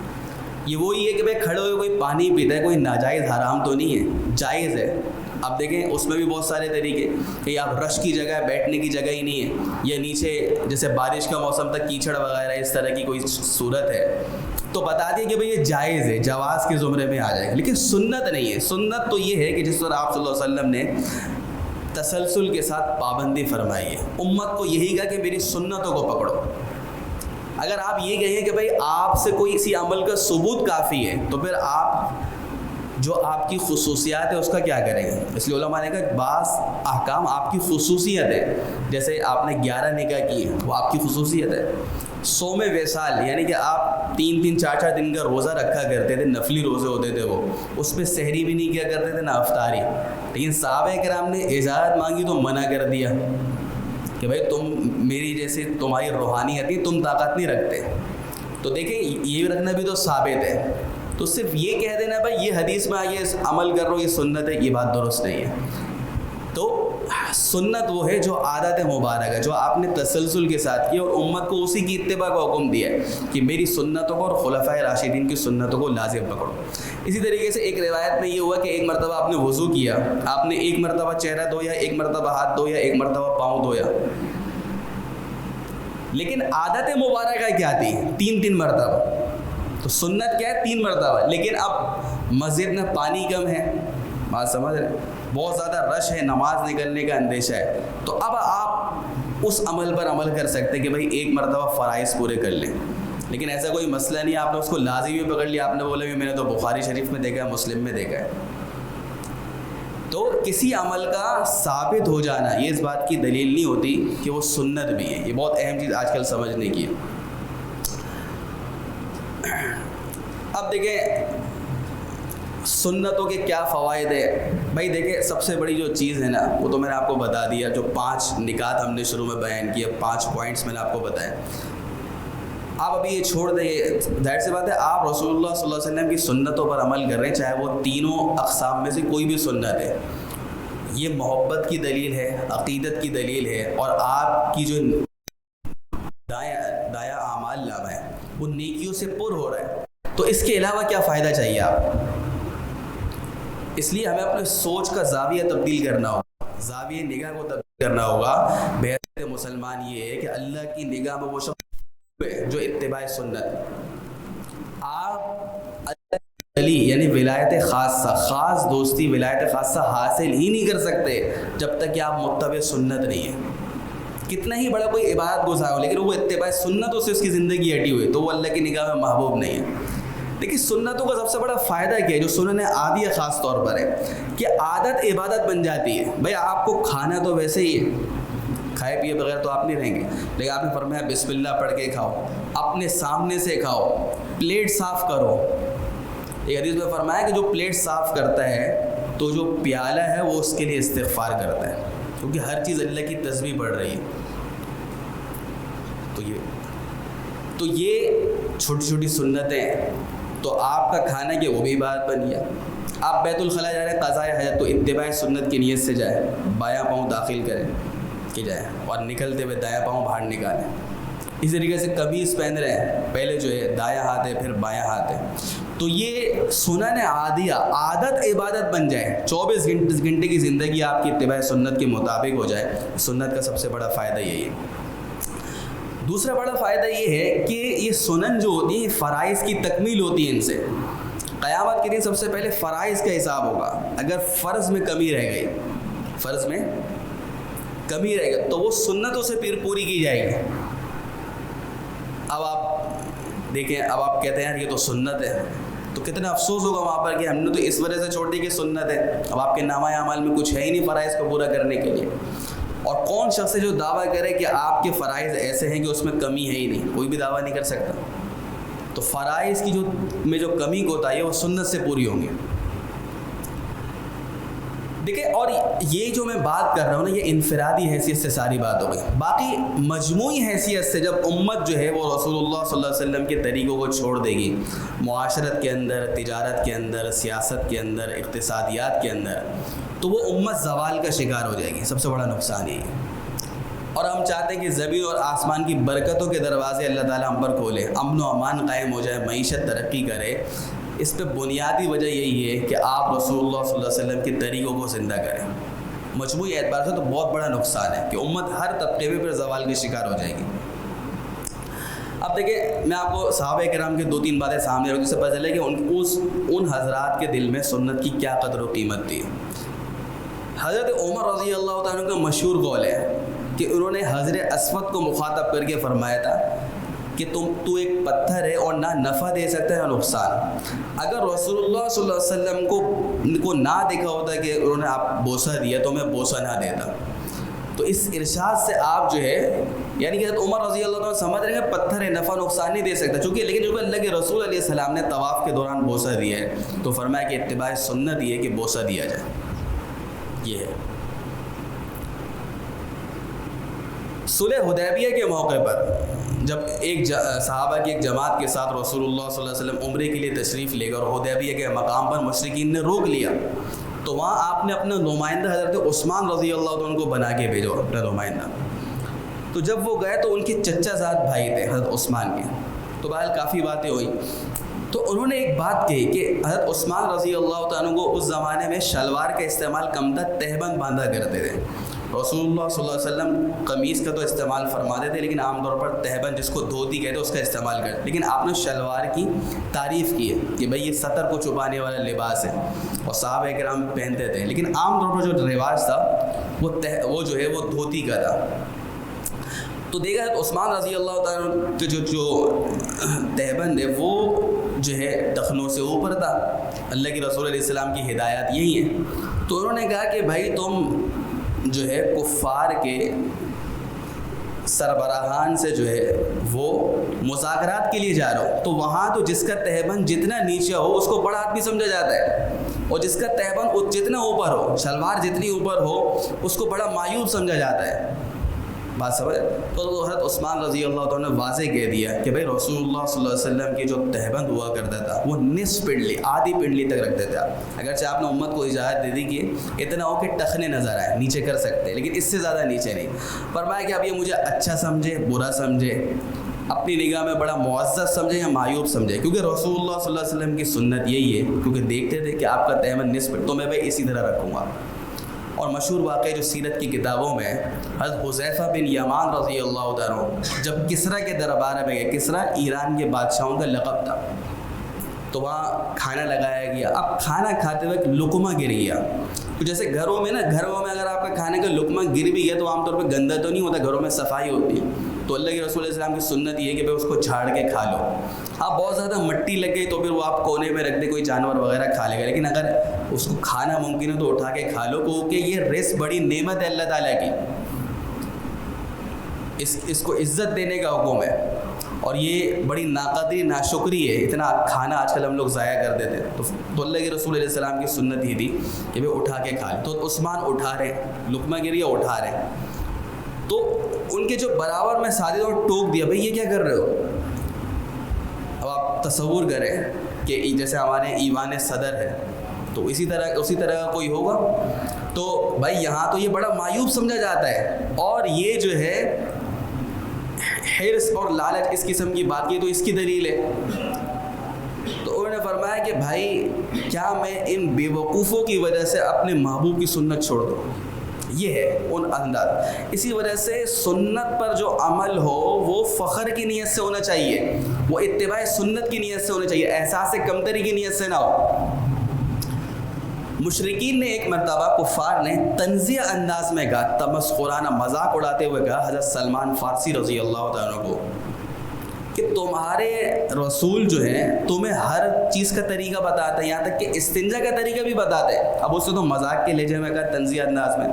C: یہ وہی ہے کہ بھائی کھڑے ہوئے کوئی پانی پیتا ہے، کوئی ناجائز حرام تو نہیں ہے، جائز ہے۔ اب دیکھیں اس میں بھی بہت سارے طریقے کہ آپ رش کی جگہ بیٹھنے کی جگہ ہی نہیں ہے، یا نیچے جیسے بارش کا موسم تک کیچڑ وغیرہ اس طرح کی کوئی صورت ہے تو بتا دیے کہ بھائی یہ جائز ہے، جواز کے زمرے میں آ جائے گا، لیکن سنت نہیں ہے۔ سنت تو یہ ہے کہ جس طرح آپ صلی اللہ علیہ وسلم نے تسلسل کے ساتھ پابندی فرمائی ہے، امت کو یہی کہا کہ میری سنتوں کو پکڑو۔ اگر آپ یہ کہیں کہ بھائی آپ سے کوئی اسی عمل کا ثبوت کافی ہے تو پھر آپ جو آپ کی خصوصیات ہے اس کا کیا کریں گے. اس لیے علماء نے کہا بعض احکام آپ کی خصوصیت ہے. جیسے آپ نے 11 نکاح کی وہ آپ کی خصوصیت ہے. صوم وصال یعنی کہ آپ 3-3 4-4 دن کا روزہ رکھا کرتے تھے, نفلی روزے ہوتے تھے وہ, اس پہ سحری بھی نہیں کیا کرتے تھے نہ افطاری. لیکن صحابہ کرام نے اجازت مانگی تو منع کر دیا کہ بھائی تم میری جیسے تمہاری روحانیت ہے, تم طاقت نہیں رکھتے. تو دیکھیں یہ رکھنا بھی تو ثابت ہے. تو صرف یہ کہہ دینا بھائی یہ حدیث میں آئیے عمل کر رہا ہوں یہ سنت ہے, یہ بات درست نہیں ہے. تو سنت وہ ہے جو عادت مبارک ہے جو آپ نے تسلسل کے ساتھ کی اور امت کو اسی کی اتباع کا حکم دیا ہے کہ میری سنتوں کو اور خلفائے راشدین کی سنتوں کو لازم پکڑو. اسی طریقے سے ایک روایت میں یہ ہوا کہ ایک مرتبہ آپ نے وضو کیا, آپ نے ایک مرتبہ چہرہ دھویا, ایک مرتبہ ہاتھ دھویا, ایک مرتبہ پاؤں دھویا, لیکن عادت مبارکہ کیا تھی 3 مرتبہ. تو سنت کیا ہے 3 مرتبہ. لیکن اب مسجد میں پانی کم ہے, بات سمجھ رہے, بہت زیادہ رش ہے, نماز نکلنے کا اندیشہ ہے, تو اب آپ اس عمل پر عمل کر سکتے کہ بھائی ایک مرتبہ فرائض پورے کر لیں. لیکن ایسا کوئی مسئلہ نہیں, آپ نے اس کو لازمی پکڑ لیا, آپ نے بولا میں نے تو بخاری شریف میں دیکھا ہے, مسلم میں دیکھا ہے. تو کسی عمل کا ثابت ہو جانا یہ اس بات کی دلیل نہیں ہوتی کہ وہ سنت بھی ہے. یہ بہت اہم چیز آج کل سمجھنے کی ہے. اب دیکھیں سنتوں کے کیا فوائد ہے. بھائی دیکھیں سب سے بڑی جو چیز ہے نا وہ تو میں نے آپ کو بتا دیا, جو 5 نکات ہم نے شروع میں بیان کیے, 5 پوائنٹس میں نے آپ کو بتایا. آپ ابھی یہ چھوڑ دیں, ظاہر سی بات ہے آپ رسول اللہ صلی اللہ علیہ وسلم کی سنتوں پر عمل کر رہے ہیں, چاہے وہ تینوں اقسام میں سے کوئی بھی سنت ہے. یہ محبت کی دلیل ہے, عقیدت کی دلیل ہے, اور آپ کی جو دایا اعمال نامہ ہے وہ نیکیوں سے پر ہو رہا ہے. تو اس کے علاوہ کیا فائدہ چاہیے آپ. اس لیے ہمیں اپنے سوچ کا زاویہ تبدیل کرنا ہوگا, زاویہ نگاہ کو تبدیل کرنا ہوگا. بہتر مسلمان یہ ہے کہ اللہ کی نگاہ میں وہ شخص جو اتباع سنت, آپ علی یعنی ولایت خاصہ, خاص دوستی ولایت خاصہ حاصل ہی نہیں کر سکتے جب تک کہ آپ متبع سنت نہیں ہیں. کتنا ہی بڑا کوئی عبادت گزار ہو لیکن وہ اتباع سنتوں سے اس کی زندگی ہٹی ہوئی تو وہ اللہ کی نگاہ میں محبوب نہیں ہے. لیکن سنتوں کا سب سے بڑا فائدہ کیا ہے جو سنن عادیہ خاص طور پر ہے کہ عادت عبادت بن جاتی ہے. بھائی آپ کو کھانا تو ویسے ہی ہے, کھائے پیے بغیر تو آپ نہیں رہیں گے, لیکن آپ نے فرمایا بسم اللہ پڑھ کے کھاؤ, اپنے سامنے سے کھاؤ, پلیٹ صاف کرو. ایک حدیث میں فرمایا کہ جو پلیٹ صاف کرتا ہے تو جو پیالہ ہے وہ اس کے لیے استغفار کرتا ہے, کیونکہ ہر چیز اللہ کی تسبیح پڑھ رہی ہے. تو یہ چھوٹی چھوٹی سنتیں, تو آپ کا کھانا کہ وہ بھی عبادت بن گیا. آپ بیت الخلاء جا رہے ہیں قضاء حاجت تو اتباع سنت کی نیت سے جائیں, بایاں پاؤں داخل کریں کہ جائیں اور نکلتے ہوئے دایاں پاؤں باہر نکالیں. اس طریقے سے قمیص پہن رہے ہیں, پہلے جو ہے دایاں ہاتھ ہے پھر بایاں ہاتھ ہے. تو یہ سنن عادیہ عادت عبادت بن جائے, 24 گھنٹے کی زندگی آپ کی اتباع سنت کے مطابق ہو جائے. سنت کا سب سے بڑا فائدہ یہی ہے. دوسرا بڑا فائدہ یہ ہے کہ یہ سنن جو ہوتی ہیں فرائض کی تکمیل ہوتی ہے ان سے. قیامت کے دن سب سے پہلے فرائض کا حساب ہوگا. اگر فرض میں کمی رہ گئی, فرض میں کمی رہ گئی تو وہ سنتوں سے پھر پوری کی جائے گی. اب آپ دیکھیں, اب آپ کہتے ہیں یار یہ تو سنت ہے, تو کتنا افسوس ہوگا وہاں پر کہ ہم نے تو اس وجہ سے چھوڑ دی کہ سنت ہے. اب آپ کے نامہ اعمال میں کچھ ہے ہی نہیں فرائض کو پورا کرنے کے لیے. اور کون شخص ہے جو دعویٰ کرے کہ آپ کے فرائض ایسے ہیں کہ اس میں کمی ہے ہی نہیں, کوئی بھی دعویٰ نہیں کر سکتا. تو فرائض کی جو کمی کوتاہی ہے وہ سنت سے پوری ہوں گی. دیکھیں, اور یہ جو میں بات کر رہا ہوں نا یہ انفرادی حیثیت سے ساری بات ہو گئی. باقی مجموعی حیثیت سے جب امت جو ہے وہ رسول اللہ صلی اللہ علیہ وسلم کے طریقوں کو چھوڑ دے گی, معاشرت کے اندر, تجارت کے اندر, سیاست کے اندر, اقتصادیات کے اندر, تو وہ امت زوال کا شکار ہو جائے گی. سب سے بڑا نقصان یہی ہے. اور ہم چاہتے ہیں کہ زمین اور آسمان کی برکتوں کے دروازے اللہ تعالیٰ ہم پر کھولے, امن و امان قائم ہو جائے, معیشت ترقی کرے. اس پہ بنیادی وجہ یہی ہے کہ آپ رسول اللہ صلی اللہ علیہ وسلم کے طریقوں کو زندہ کریں. مجموعی اعتبار سے تو بہت بڑا نقصان ہے کہ امت ہر طبقے میں پھر زوال کی شکار ہو جائے گی. اب دیکھیں میں آپ کو صحابہ کرام کے 2-3 باتیں سامنے رکھوں, جس سے پتہ چلے کہ ان حضرات کے دل میں سنت کی کیا قدر و قیمت تھی. حضرت عمر رضی اللہ تعالیٰ کا مشہور قول ہے کہ انہوں نے حضرت اسود کو مخاطب کر کے فرمایا تھا کہ تو ایک پتھر ہے اور نہ نفع دے سکتا ہے نہ نقصان. اگر رسول اللہ صلی اللہ علیہ وسلم کو نہ دیکھا ہوتا کہ انہوں نے آپ بوسہ دیا تو میں بوسہ نہ دیتا. تو اس ارشاد سے آپ جو ہے یعنی کہ عمر رضی اللہ عنہ سمجھ رہے ہیں پتھر ہے نفع نقصان نہیں دے سکتا, چونکہ لیکن جو اللہ کے رسول علیہ السلام نے طواف کے دوران بوسہ دیا ہے تو فرمایا کہ اتباع سنت یہ ہے کہ بوسہ دیا جائے. یہ ہے. صلح حدیبیہ کے موقع پر جب ایک صحابہ کی ایک جماعت کے ساتھ رسول اللہ صلی اللہ علیہ وسلم عمرے کے لیے تشریف لے گئے اور حدیبیہ کے مقام پر مشرکین نے روک لیا, تو وہاں آپ نے اپنا نمائندہ حضرت عثمان رضی اللہ عنہ کو بنا کے بھیجا اپنا نمائندہ. تو جب وہ گئے تو ان کے چچا زاد بھائی تھے حضرت عثمان کے, تو بہرحال کافی باتیں ہوئی. تو انہوں نے ایک بات کہی کہ حضرت عثمان رضی اللہ عنہ کو اس زمانے میں شلوار کا استعمال کم تھا, تہبند باندھا کرتے تھے. رسول اللہ صلی اللہ علیہ وسلم قمیص کا تو استعمال فرماتے تھے لیکن عام طور پر تہبند جس کو دھوتی کہتے ہیں اس کا استعمال کرتے. لیکن آپ نے شلوار کی تعریف کی ہے کہ بھئی یہ سطر کو چھپانے والا لباس ہے اور صحابہ کرام پہنتے تھے, لیکن عام طور پر جو رواج تھا وہ جو ہے وہ دھوتی کا تھا. تو دیکھا ہے عثمان رضی اللہ تعالیٰ کے جو تہبند ہے وہ جو ہے ٹخنوں سے اوپر تھا. اللہ کے رسول علیہ السلام کی ہدایات یہی ہیں. تو انہوں نے کہا کہ بھائی تم جو ہے کفار کے سربراہان سے جو ہے وہ مذاکرات کے لیے جا رہا ہو, تو وہاں تو جس کا تہبند جتنا نیچے ہو اس کو بڑا آدمی سمجھا جاتا ہے, اور جس کا تہبند جتنا اوپر ہو, شلوار جتنی اوپر ہو, اس کو بڑا مایوب سمجھا جاتا ہے. بات سمجھ. تو حضرت عثمان رضی اللہ عنہ نے واضح کہہ دیا کہ بھائی رسول اللہ صلی اللہ علیہ وسلم کی جو تہبند ہوا کرتا تھا وہ نصف پنڈلی, آدھی پنڈلی تک رکھتے تھے آپ. اگرچہ آپ نے امت کو اجازت دے دی کہ اتنا ہو کہ ٹخنے نظر آئے, نیچے کر سکتے, لیکن اس سے زیادہ نیچے نہیں. فرمایا کہ اب یہ مجھے اچھا سمجھے, برا سمجھے, اپنی نگاہ میں بڑا معزز سمجھے یا معیوب سمجھے, کیونکہ رسول اللہ صلی اللہ علیہ وسلم کی سنت یہی ہے, کیونکہ دیکھتے تھے کہ آپ کا تہبند نصف, تو میں بھائی اسی طرح رکھوں گا. اور مشہور واقعہ جو سیرت کی کتابوں میں حضرت حذیفہ بن یمان رضی اللہ عنہ جب کسریٰ کے دربار میں گئے, کسریٰ ایران کے بادشاہوں کا لقب تھا, تو وہاں کھانا لگایا گیا. اب کھانا کھاتے وقت لقمہ گر گیا. تو جیسے گھروں میں اگر آپ کا کھانے کا لقمہ گر بھی گیا تو عام طور پہ گندا تو نہیں ہوتا, گھروں میں صفائی ہوتی ہے. تو اللہ کے رسول علیہ السلام کی سنت یہ ہے کہ بھائی اس کو جھاڑ کے کھا لو. اب بہت زیادہ مٹی لگ گئی تو پھر وہ آپ کونے میں رکھ دے, کوئی جانور وغیرہ کھا لے گا, لیکن اگر اس کو کھانا ممکن ہے تو اٹھا کے کھا لو, کیونکہ یہ رزق بڑی نعمت ہے اللہ تعالیٰ کی, اس کو عزت دینے کا حکم ہے, اور یہ بڑی ناقدری ناشکری ہے. اتنا کھانا آج کل ہم لوگ ضائع کر دیتے ہیں. تو اللہ کے رسول علیہ السلام کی سنت یہ تھی کہ بھائی اٹھا کے کھا لے. تو عثمان اٹھا رہے, لقمہ گریا اٹھا رہے, تو ان کے جو برابر میں ساتھی اور ٹوک دیا, بھائی یہ کیا کر رہے ہو. اب آپ تصور کریں کہ جیسے ہمارے ایوان صدر ہے تو اسی طرح کا کوئی ہوگا, تو بھائی یہاں تو یہ بڑا معیوب سمجھا جاتا ہے. اور یہ جو ہے حرص اور لالچ اس قسم کی بات کی تو اس کی دلیل ہے. تو انہوں نے فرمایا کہ بھائی کیا میں ان بے وقوفوں کی وجہ سے اپنے محبوب کی سنت چھوڑ دوں. یہ ہے ان انداز. اسی وجہ سے سنت پر جو عمل ہو وہ فخر کی نیت سے ہونا چاہیے, وہ اتباع سنت کی نیت سے ہونا چاہیے, احساس کمتری کی نیت سے نہ ہو. مشرکین نے ایک مرتبہ کفار نے تنزیہ انداز میں کہا, تمسخرانہ مذاق اڑاتے ہوئے کہا حضرت سلمان فارسی رضی اللہ تعالیٰ کو کہ تمہارے رسول جو ہیں تمہیں ہر چیز کا طریقہ بتاتے ہیں, یہاں تک کہ استنجا کا طریقہ بھی بتاتے ہیں. اب اس سے تو مذاق کے لہجے میں کہا, تنزیہ انداز میں.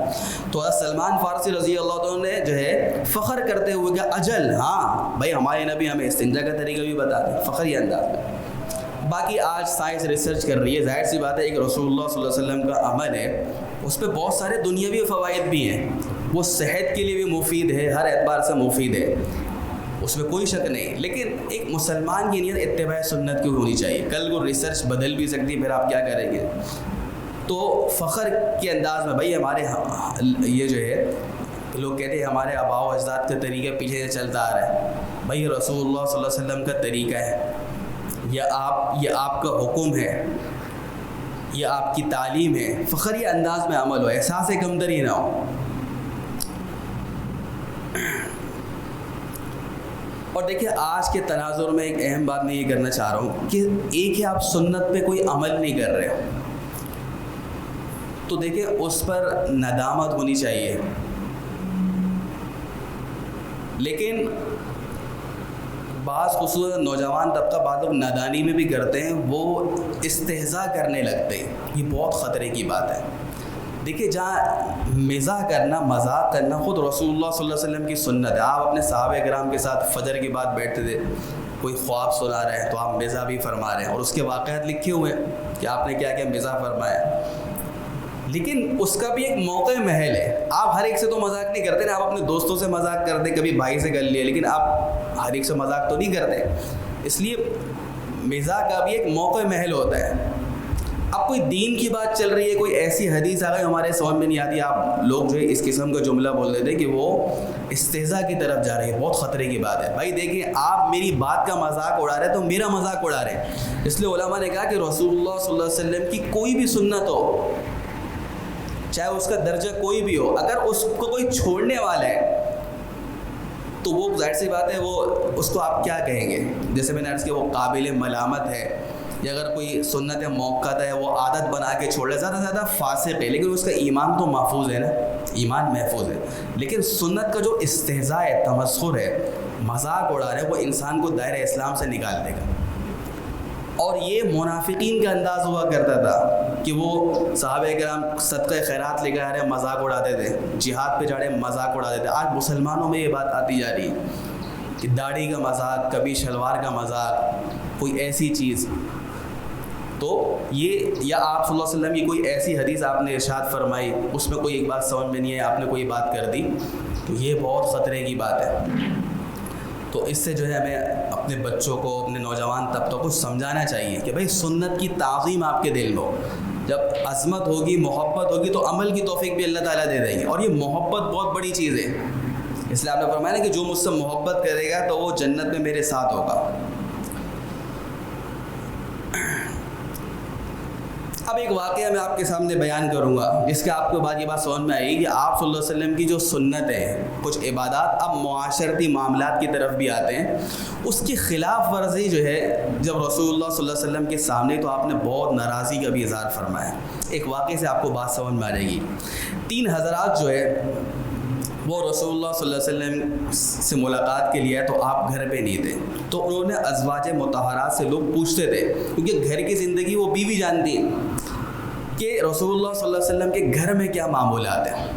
C: تو حضرت سلمان فارسی رضی اللہ عنہ نے جو ہے فخر کرتے ہوئے کہا اجل ہاں بھائی ہمارے نبی ہمیں استنجا کا طریقہ بھی بتاتے ہیں, فخری انداز میں. باقی آج سائنس ریسرچ کر رہی ہے, ظاہر سی بات ہے ایک رسول اللہ صلی اللہ علیہ وسلم کا عمل ہے, اس پہ بہت سارے دنیاوی فوائد بھی ہیں, وہ صحت کے لیے بھی مفید ہے, ہر اعتبار سے مفید ہے, اس میں کوئی شک نہیں. لیکن ایک مسلمان کی نیت اتباع سنت کی ہونی چاہیے. کل کو ریسرچ بدل بھی سکتی ہے, پھر آپ کیا کریں گے. تو فخر کے انداز میں بھائی ہمارے یہ جو ہے لوگ کہتے ہیں ہمارے آباء و اجداد کا طریقہ پیچھے سے چلتا آ رہا ہے, بھائی رسول اللہ صلی اللہ علیہ وسلم کا طریقہ ہے, یہ آپ کا حکم ہے, یہ آپ کی تعلیم ہے. فخری انداز میں عمل ہو, احساس کمتری نہ ہو. اور دیکھیں آج کے تناظر میں ایک اہم بات میں یہ کرنا چاہ رہا ہوں کہ ایک ہے آپ سنت پہ کوئی عمل نہیں کر رہے ہو, تو دیکھیں اس پر ندامت ہونی چاہیے, لیکن بعض خصوصاً نوجوان طبقہ بعض لوگ نادانی میں بھی کرتے ہیں، وہ استہزاء کرنے لگتے ہیں. یہ بہت خطرے کی بات ہے. دیکھیے جہاں مزاح کرنا، مذاق کرنا خود رسول اللہ صلی اللہ علیہ وسلم کی سنت ہے. آپ اپنے صحابہ کرام کے ساتھ فجر کے بعد بیٹھتے تھے، کوئی خواب سنا رہے ہیں تو آپ مزاح بھی فرما رہے ہیں، اور اس کے واقعات لکھے ہوئے ہیں کہ آپ نے کیا کیا مزاح فرمایا. لیکن اس کا بھی ایک موقع محل ہے. آپ ہر ایک سے تو مذاق نہیں کرتے نا. آپ اپنے دوستوں سے مذاق کرتے، کبھی بھائی سے کر لیے، لیکن آپ ہر ایک سے مذاق تو نہیں کرتے. اس لیے مزاح کا بھی ایک موقع محل ہوتا ہے. اب کوئی دین کی بات چل رہی ہے، کوئی ایسی حدیث آ گئی ہمارے سمجھ میں نہیں آتی، آپ لوگ جو ہے اس قسم کا جملہ بول دیتے کہ وہ استہزاء کی طرف جا رہی ہے. بہت خطرے کی بات ہے. بھائی دیکھیں، آپ میری بات کا مذاق اڑا رہے ہیں تو میرا مذاق اڑا رہے ہیں. اس لیے علماء نے کہا کہ رسول اللہ صلی اللہ علیہ وسلم کی کوئی بھی سنت ہو، چاہے اس کا درجہ کوئی بھی ہو، اگر اس کو کوئی چھوڑنے والا ہے تو وہ ظاہر سی بات ہے، وہ اس کو آپ کیا کہیں گے؟ جیسے میں نے عرض کیا، وہ قابل ملامت ہے. یا اگر کوئی سنت موقعہ ہے، وہ عادت بنا کے چھوڑ رہا ہے، زیادہ سے زیادہ فاسق ہے، لیکن اس کا ایمان تو محفوظ ہے نا، ایمان محفوظ ہے. لیکن سنت کا جو استہزاء ہے، تمسخر ہے، مذاق اڑا رہے ہیں، وہ انسان کو دائرہ اسلام سے نکال دے گا. اور یہ منافقین کا انداز ہوا کرتا تھا کہ وہ صحابہ کرام صدقہ خیرات لے کے آ رہے، مذاق اڑاتے تھے، جہاد پہ جا رہے مذاق اڑاتے تھے. آج مسلمانوں میں یہ بات آتی جا رہی ہے کہ داڑھی کا مذاق، کبھی شلوار کا مذاق، کوئی ایسی چیز. تو یہ، یا آپ صلی اللہ علیہ وسلم کی کوئی ایسی حدیث آپ نے ارشاد فرمائی، اس میں کوئی ایک بات سمجھ میں نہیں ہے، آپ نے کوئی بات کر دی، تو یہ بہت خطرے کی بات ہے. تو اس سے جو ہے ہمیں اپنے بچوں کو، اپنے نوجوان طبقہ کو سمجھانا چاہیے کہ بھائی سنت کی تعظیم آپ کے دل میں ہو. جب عظمت ہوگی، محبت ہوگی، تو عمل کی توفیق بھی اللہ تعالیٰ دے دیں گے. اور یہ محبت بہت بڑی چیز ہے. اس لیے آپ نے فرمایا نا کہ جو مجھ سے محبت کرے گا تو وہ جنت میں میرے ساتھ ہوگا. اب ایک واقعہ میں آپ کے سامنے بیان کروں گا جس کے آپ کو بعد یہ بات سمجھ میں آئی کہ آپ صلی اللہ علیہ وسلم کی جو سنت ہے، کچھ عبادات اب معاشرتی معاملات کی طرف بھی آتے ہیں، اس کی خلاف ورزی جو ہے جب رسول اللہ صلی اللہ علیہ وسلم کے سامنے، تو آپ نے بہت ناراضی کا بھی اظہار فرمایا. ایک واقعے سے آپ کو بات سمجھ میں آ جائے گی. 3 حضرات جو ہے وہ رسول اللہ صلی اللہ علیہ وسلم سے ملاقات کے لیے، تو آپ گھر پہ نہیں تھے. تو انہوں نے ازواج مطہرات سے لوگ پوچھتے تھے، کیونکہ گھر کی زندگی وہ بیوی جانتی ہیں کہ رسول اللہ صلی اللہ علیہ وسلم کے گھر میں کیا معمولات ہیں.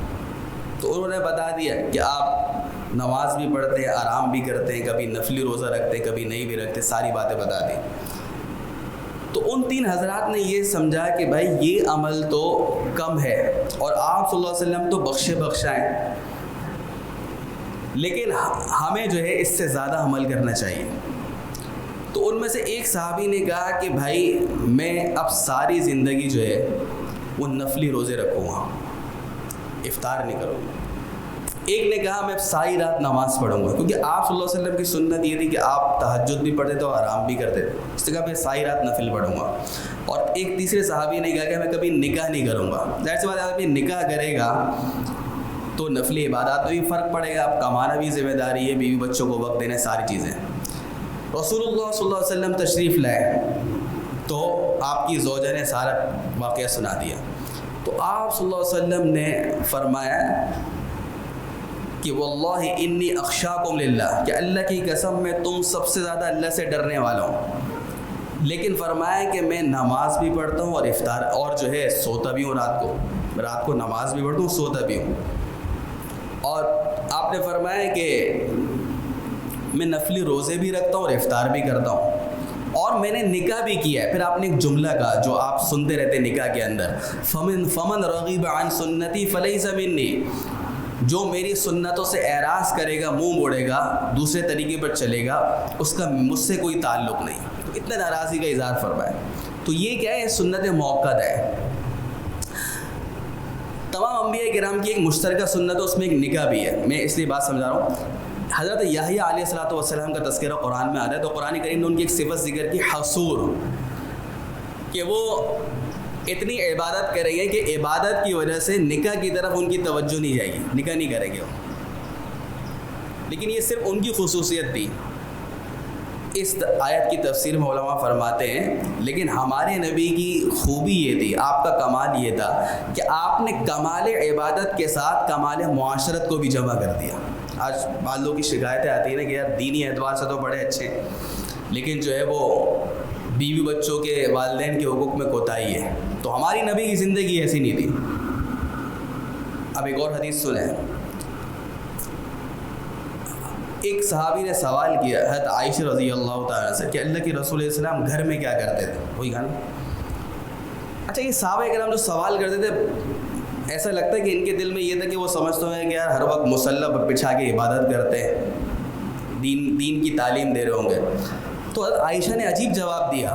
C: تو انہوں نے بتا دیا کہ آپ نماز بھی پڑھتے ہیں، آرام بھی کرتے ہیں، کبھی نفلی روزہ رکھتے ہیں، کبھی نہیں بھی رکھتے، ساری باتیں بتا دیں. تو ان 3 حضرات نے یہ سمجھا کہ بھائی یہ عمل تو کم ہے، اور آپ صلی اللہ علیہ وسلم تو بخشے بخشائیں، لیکن ہمیں جو ہے اس سے زیادہ عمل کرنا چاہیے. تو ان میں سے ایک صحابی نے کہا کہ بھائی میں اب ساری زندگی جو ہے وہ نفلی روزے رکھوں گا، افطار نہیں کروں گا. ایک نے کہا میں ساری رات نماز پڑھوں گا، کیونکہ آپ صلی اللہ علیہ وسلم کی سنت یہ تھی کہ آپ تہجد بھی پڑھتے تھے اور آرام بھی کرتے تھے. اس نے کہا میں ساری رات نفل پڑھوں گا. اور ایک تیسرے صحابی نے کہا کہ میں کبھی نکاح نہیں کروں گا. ظاہر سی بات ہے، آدمی نکاح کرے گا تو نفلی عبادات میں بھی فرق پڑے گا، اب کمانا بھی ذمہ داری ہے، بیوی بچوں کو وقت دینا، ساری چیزیں. رسول اللہ صلی اللہ علیہ وسلم تشریف لائے تو آپ کی زوجہ نے سارا واقعہ سنا دیا. تو آپ صلی اللہ علیہ وسلم نے فرمایا کہ واللہ انی اخشاکم للہ، کہ اللہ کی قسم میں تم سب سے زیادہ اللہ سے ڈرنے والا ہوں. لیکن فرمایا کہ میں نماز بھی پڑھتا ہوں اور افطار، اور جو ہے سوتا بھی ہوں، رات کو نماز بھی پڑھتا ہوں، سوتا بھی ہوں. اور آپ نے فرمایا کہ میں نفلی روزے بھی رکھتا ہوں اور افطار بھی کرتا ہوں، اور میں نے نکاح بھی کیا ہے. پھر آپ نے ایک جملہ کہا جو آپ سنتے رہتے نکاح کے اندر، فمن رغب عن سنتی فلیس منی، جو میری سنتوں سے اعراض کرے گا، منہ موڑے گا، دوسرے طریقے پر چلے گا، اس کا مجھ سے کوئی تعلق نہیں. تو اتنا ناراضی کا اظہار فرمایا. تو یہ کیا ہے؟ سنت موقع ہے. تمام انبیاء کرام کی ایک مشترکہ سنت ہے، اس میں ایک نکاح بھی ہے. میں اس لیے بات سمجھا رہا ہوں. حضرت یحییٰ علیہ الصلوۃ والسلام کا تذکرہ قرآن میں آتا ہے، تو قرآن کریم نے ان کی ایک صفت ذکر کی، حصور، کہ وہ اتنی عبادت کریں گے کہ عبادت کی وجہ سے نکاح کی طرف ان کی توجہ نہیں جائے گی، نکاح نہیں کریں گے وہ. لیکن یہ صرف ان کی خصوصیت تھی. اس آیت کی تفسیر میں علماء فرماتے ہیں لیکن ہمارے نبی کی خوبی یہ تھی، آپ کا کمال یہ تھا کہ آپ نے کمال عبادت کے ساتھ کمال معاشرت کو بھی جمع کر دیا. آج بعض لوگوں کی شکایتیں آتی ہیں نا کہ یار دینی اعتبار سے تو بڑے اچھے ہیں لیکن جو ہے وہ بیوی بچوں کے والدین کے حقوق میں کوتاہی ہے. تو ہماری نبی کی زندگی ایسی نہیں تھی. اب ایک اور حدیث سنیں. ایک صحابی نے سوال کیا حضرت عائشہ رضی اللہ تعالیٰ سے کہ اللہ کے رسول علیہ السلام گھر میں کیا کرتے تھے؟ وہی کھانا. اچھا یہ صحابہ کرام جو سوال کرتے تھے ایسا لگتا ہے کہ ان کے دل میں یہ تھا کہ وہ سمجھتے ہیں کہ یار ہر وقت مصلی بچھا کے عبادت کرتے ہیں, دین کی تعلیم دے رہے ہوں گے. تو حضرت عائشہ نے عجیب جواب دیا,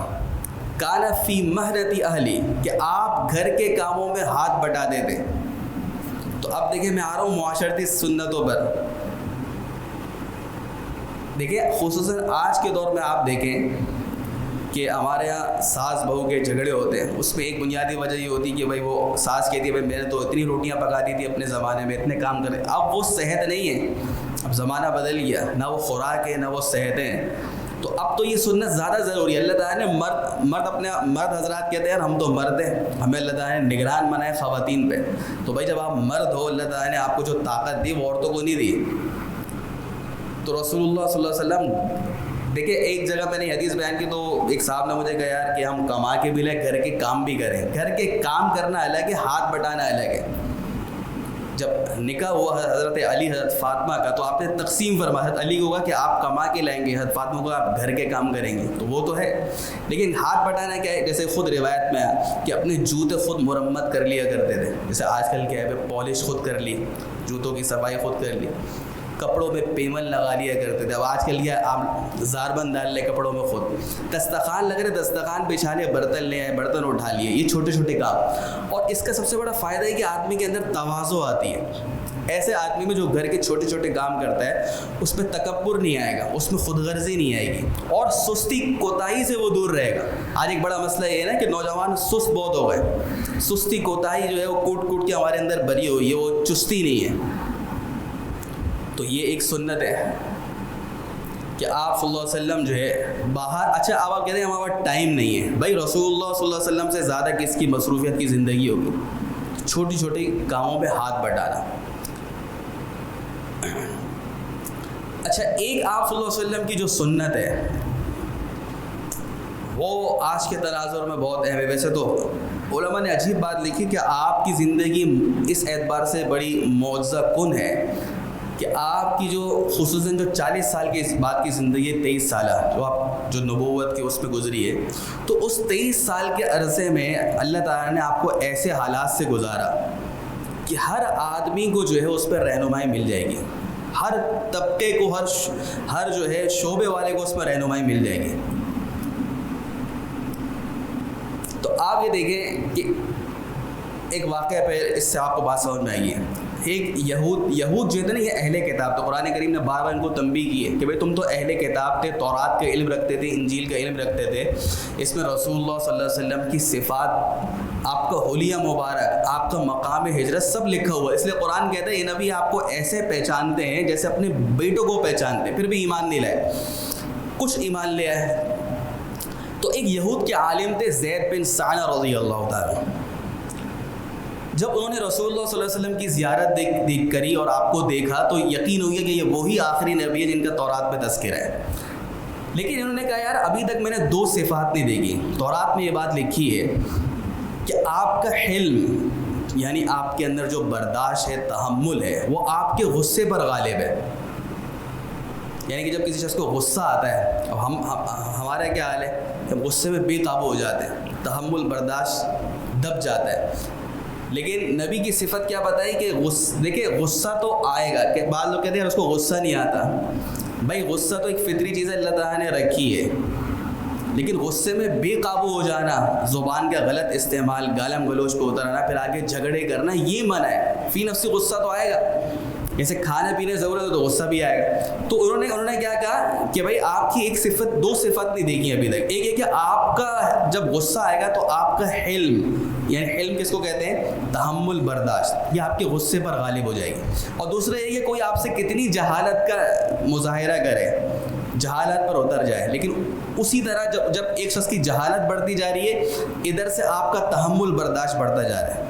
C: کان فی مہرتی اہلی, کہ آپ گھر کے کاموں میں ہاتھ بٹا دیتے. تو اب دیکھیں میں آ رہا ہوں معاشرتی سنتوں پر. دیکھیں خصوصاً آج کے دور میں آپ دیکھیں کہ ہمارے یہاں ساس بہو کے جھگڑے ہوتے ہیں. اس میں ایک بنیادی وجہ یہ ہوتی ہے کہ بھائی وہ ساس کہتی ہے بھائی میں نے تو اتنی روٹیاں پکاتی تھی اپنے زمانے میں, اتنے کام کرے. اب وہ صحت نہیں ہے, اب زمانہ بدل گیا, نہ وہ خوراک ہے نہ وہ صحت ہے. تو اب تو یہ سنت زیادہ ضروری ہے. اللہ تعالیٰ نے مرد حضرات کہتے ہیں ہم تو مرد ہیں, ہمیں اللہ تعالیٰ نے نگران بنائے خواتین پہ. تو بھائی جب آپ مرد ہو اللہ تعالیٰ نے آپ کو جو طاقت دی وہ عورتوں کو نہیں دی. تو رسول اللہ صلی اللہ علیہ وسلم دیکھیں ایک جگہ میں نے حدیث بیان کی تو ایک صاحب نے مجھے کہا یار کہ ہم کما کے بھی لیں گھر کے کام بھی کریں. گھر کے کام کرنا الگ ہے, ہاتھ بٹانا الگ ہے. جب نکاح ہوا حضرت علی حضرت فاطمہ کا تو آپ نے تقسیم فرمایا. حضرت علی کو کہا کہ آپ کما کے لائیں گے, حضرت فاطمہ کو آپ گھر کے کام کریں گے. تو وہ تو ہے, لیکن ہاتھ بٹانا کیا ہے؟ جیسے خود روایت میں ہے کہ اپنے جوتے خود مرمت کر لیا کرتے تھے. جیسے آج کل کیا ہے پالش خود کر لی, جوتوں کی صفائی خود کر لی, کپڑوں میں پیمن لگا لیا کرتے تھے. اب آج کل یہ آپ زاربند ڈال لے کپڑوں میں خود, دسترخوان لگ رہے دسترخوان بچھا لے, برتن لے آئے برتن اٹھا لیے. یہ چھوٹے چھوٹے کام. اور اس کا سب سے بڑا فائدہ ہے کہ آدمی کے اندر تواضع آتی ہے. ایسے آدمی میں جو گھر کے چھوٹے چھوٹے کام کرتا ہے اس میں تکبر نہیں آئے گا, اس میں خود غرضی نہیں آئے گی, اور سستی کوتاہی سے وہ دور رہے گا. آج ایک بڑا مسئلہ یہ ہے نا کہ نوجوان سست بہت ہو گئے. سستی کوتاہی جو ہے وہ کوٹ کوٹ کے ہمارے اندر بھری ہوئی ہے, وہ چستی نہیں ہے. تو یہ ایک سنت ہے کہ آپ صلی اللہ علیہ وسلم جو ہے باہر. اچھا آپ کہتے ہیں ہمارا ٹائم نہیں ہے. بھائی رسول اللہ صلی اللہ علیہ وسلم سے زیادہ کس کی مصروفیت کی زندگی ہوگی؟ چھوٹی چھوٹی کاموں پہ ہاتھ بٹانا. اچھا ایک آپ صلی اللہ علیہ وسلم کی جو سنت ہے وہ آج کے تناظر میں بہت اہم ہے. ویسے تو علماء نے عجیب بات لکھی کہ آپ کی زندگی اس اعتبار سے بڑی معجزہ کن ہے کہ آپ کی جو خصوصاً جو 40 سال کے اس بات کی زندگی ہے, 23 سالہ جو آپ جو نبوت کے اس میں گزری ہے, تو اس 23 سال کے عرصے میں اللہ تعالیٰ نے آپ کو ایسے حالات سے گزارا کہ ہر آدمی کو جو ہے اس پر رہنمائی مل جائے گی. ہر طبقے کو ہر جو ہے شعبے والے کو اس پر رہنمائی مل جائے گی. تو آپ یہ دیکھیں کہ ایک واقعہ پہ اس سے آپ کو بات سمجھ میں آئی ہے. ایک یہود جو تھے نا یہ اہل کتاب, تو قرآن کریم نے بار بار ان کو تنبیہ کی ہے کہ بھائی تم تو اہل کتاب تھے, تورات کا علم رکھتے تھے, انجیل کا علم رکھتے تھے, اس میں رسول اللہ صلی اللہ علیہ وسلم کی صفات, آپ کا حلیہ مبارک, آپ کا مقام ہجرت سب لکھا ہوا ہے. اس لیے قرآن کہتا ہے یہ نبی آپ کو ایسے پہچانتے ہیں جیسے اپنے بیٹوں کو پہچانتے ہیں, پھر بھی ایمان نہیں لائے, کچھ ایمان لے آئے. تو ایک یہود کے عالم تھے زید بن ثعلبہ رضی اللہ تعالیٰ. جب انہوں نے رسول اللہ صلی اللہ علیہ وسلم کی زیارت دیکھ کری اور آپ کو دیکھا تو یقین ہو گیا کہ یہ وہی آخری نبی ہے جن کا تورات میں تذکرہ ہے. لیکن انہوں نے کہا یار ابھی تک میں نے 2 صفات نہیں دیکھی. تورات میں یہ بات لکھی ہے کہ آپ کا حلم یعنی آپ کے اندر جو برداشت ہے, تحمل ہے, وہ آپ کے غصے پر غالب ہے. یعنی کہ جب کسی شخص کو غصہ آتا ہے, اب ہمارا کیا حال ہے, ہم غصے میں بے قابو ہو جاتے ہیں, تحمل برداشت دب جاتا ہے. لیکن نبی کی صفت کیا بتائی کہ دیکھیں غصہ تو آئے گا. کہ بعض لوگ کہتے ہیں اس کو غصہ نہیں آتا. بھائی غصہ تو ایک فطری چیز ہے اللہ تعالیٰ نے رکھی ہے, لیکن غصے میں بے قابو ہو جانا, زبان کا غلط استعمال, گالم گلوچ پہ اتر آنا, پھر آگے جھگڑے کرنا, یہ منع ہے. فی نفسی غصہ تو آئے گا, جیسے کھانے پینے ضرورت ہے تو غصہ بھی آئے گا. تو انہوں نے کیا کہا کہ بھائی آپ کی ایک صفت 2 صفت نہیں دیکھی ابھی تک. ایک ہے کہ آپ کا جب غصہ آئے گا تو آپ کا حلم, یعنی حلم کس کو کہتے ہیں, تحمل برداشت, یہ آپ کے غصے پر غالب ہو جائے گی. اور دوسرا یہ کہ کوئی آپ سے کتنی جہالت کا مظاہرہ کرے, جہالت پر اتر جائے, لیکن اسی طرح جب ایک شخص کی جہالت بڑھتی جا رہی ہے ادھر سے آپ کا تحمل برداشت بڑھتا جا رہا ہے.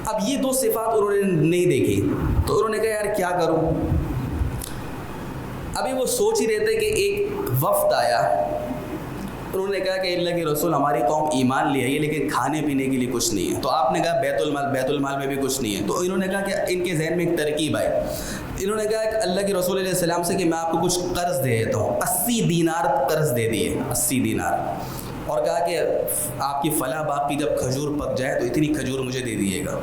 C: اب یہ 2 صفات انہوں نے نہیں دیکھی, تو انہوں نے کہا یار کیا کروں. ابھی وہ سوچ ہی رہے تھے کہ ایک وفد آیا، انہوں نے کہا کہ اللہ کے رسول ہماری قوم ایمان لے آئی ہے لیکن کھانے پینے کے لیے کچھ نہیں ہے. تو آپ نے کہا بیت المال میں بھی کچھ نہیں ہے. تو انہوں نے کہا کہ ان کے ذہن میں ایک ترکیب آئی. انہوں نے کہا کہ اللہ کے رسول علیہ السلام سے کہ میں آپ کو کچھ قرض دے دیتا ہوں. 80 دینار قرض دے دیے، 80 دینار، اور کہا کہ آپ کی فلاں باغ کی جب کھجور پک جائے تو اتنی کھجور مجھے دے دیجیے گا،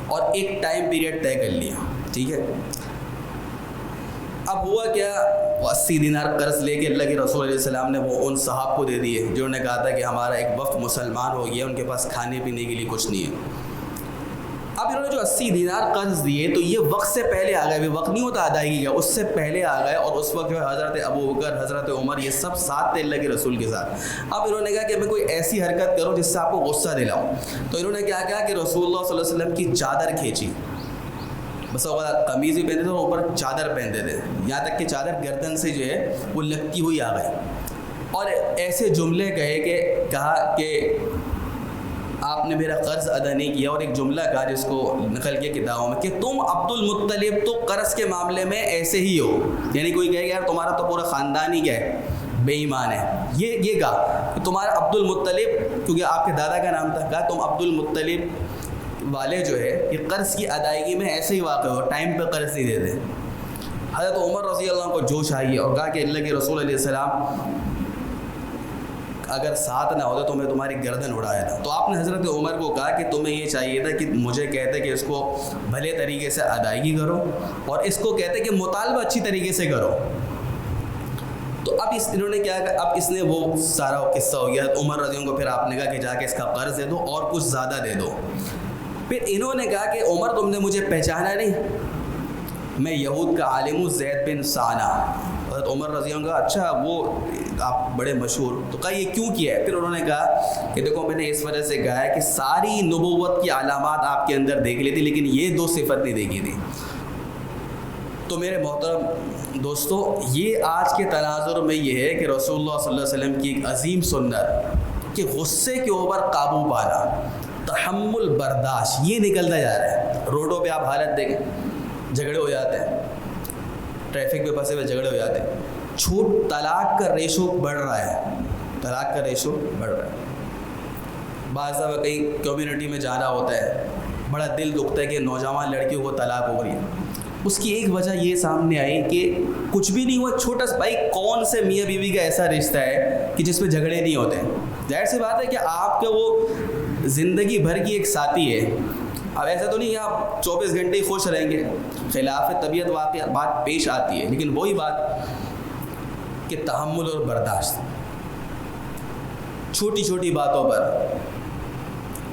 C: اور ایک ٹائم پیریڈ طے کر لیا. ٹھیک ہے. اب ہوا کیا، وہ 80 دینار قرض لے کے اللہ کے رسول علیہ السلام نے وہ ان صحاب کو دے دیے جنہوں نے کہا تھا کہ ہمارا ایک وفد مسلمان ہو گیا، ان کے پاس کھانے پینے کے لیے کچھ نہیں ہے. اب انہوں نے جو 80 دینار قرض دیے تو یہ وقت سے پہلے آ گئے، وقت نہیں ہوتا ادائیگی کا، اس سے پہلے آ گئے. اور اس وقت جو ہے حضرت ابو بکر، حضرت عمر، یہ سب ساتھ تھے اللہ کے رسول کے ساتھ. اب انہوں نے کہا کہ میں کوئی ایسی حرکت کروں جس سے آپ کو غصہ دلاؤں. تو انہوں نے کیا کہا کہ رسول اللہ صلی اللہ علیہ وسلم کی چادر کھینچی. بس قمیض بھی پہنتے تھے اور اوپر چادر پہنتے تھے، یہاں تک کہ چادر گردن سے جو ہے وہ لگتی ہوئی آ گئی. اور ایسے جملے کہا کہ آپ نے میرا قرض ادا نہیں کیا. اور ایک جملہ کہا جس کو نقل کیا کتابوں میں کہ تم عبد المطلب تو قرض کے معاملے میں ایسے ہی ہو. یعنی کوئی کہے کہ یار تمہارا تو پورا خاندان ہی کیا ہے، بے ایمان ہے. یہ کہا کہ تمہارا عبد المطلب، کیونکہ آپ کے دادا کا نام تھا، کہا تم عبد المطلب والے جو ہے یہ قرض کی ادائیگی میں ایسے ہی واقع ہو، ٹائم پہ قرض نہیں دیتے. حضرت عمر رضی اللہ عنہ کو جوش آئی اور کہا کہ اللہ کے رسول علیہ السلام اگر ساتھ نہ ہوتے تو میں تمہاری گردن اڑایا تھا. تو آپ نے حضرت عمر کو کہا کہ تمہیں یہ چاہیے تھا کہ مجھے کہتے کہ اس کو بھلے طریقے سے ادائیگی کرو، اور اس کو کہتے کہ مطالبہ اچھی طریقے سے کرو. تو اب انہوں نے کیا کہا، اب اس نے وہ سارا قصہ ہو گیا. عمر رضی اللہ عنہ کو پھر آپ نے کہا کہ جا کے اس کا قرض دے دو اور کچھ زیادہ دے دو. پھر انہوں نے کہا کہ عمر تم نے مجھے پہچانا نہیں، میں یہود کا عالم زید بن ثانہ. حضرت عمر رضی اللہ عنہ کہا اچھا وہ آپ بڑے مشہور. تو کہا یہ کیوں کیا ہے؟ پھر انہوں نے کہا کہ دیکھو میں نے اس وجہ سے کہا ہے کہ ساری نبوت کی علامات آپ کے اندر دیکھ لی تھی لیکن یہ 2 صفت نہیں دیکھی تھی. تو میرے محترم دوستو، یہ آج کے تناظر میں یہ ہے کہ رسول اللہ صلی اللہ علیہ وسلم کی ایک عظیم سنت کہ غصے کے اوپر قابو پانا، تحمل، برداشت، یہ نکلتا جا رہا ہے. روڈوں پہ آپ حالت دیکھیں، جھگڑے ہو جاتے ہیں، ٹریفک پہ پھنسے ہوئے جھگڑے ہو جاتے ہیں. طلاق کا ریشو بڑھ رہا ہے، طلاق کا ریشو بڑھ رہا ہے. بعض دفعہ کئی کمیونٹی میں جانا ہوتا ہے، بڑا دل دکھتا ہے کہ نوجوان لڑکیوں کو طلاق ہو گئی. اس کی ایک وجہ یہ سامنے آئی کہ کچھ بھی نہیں ہوا، چھوٹا سا بھائی کون سے میاں بیوی کا ایسا رشتہ ہے کہ جس پہ جھگڑے نہیں ہوتے. ظاہر سی بات ہے کہ آپ کا وہ زندگی بھر کی ایک ساتھی ہے. اب ایسا تو نہیں کہ آپ 24 گھنٹے ہی خوش رہیں گے، خلاف طبیعت واقع بات پیش آتی ہے. لیکن وہی بات کہ تحمل اور برداشت، چھوٹی چھوٹی باتوں پر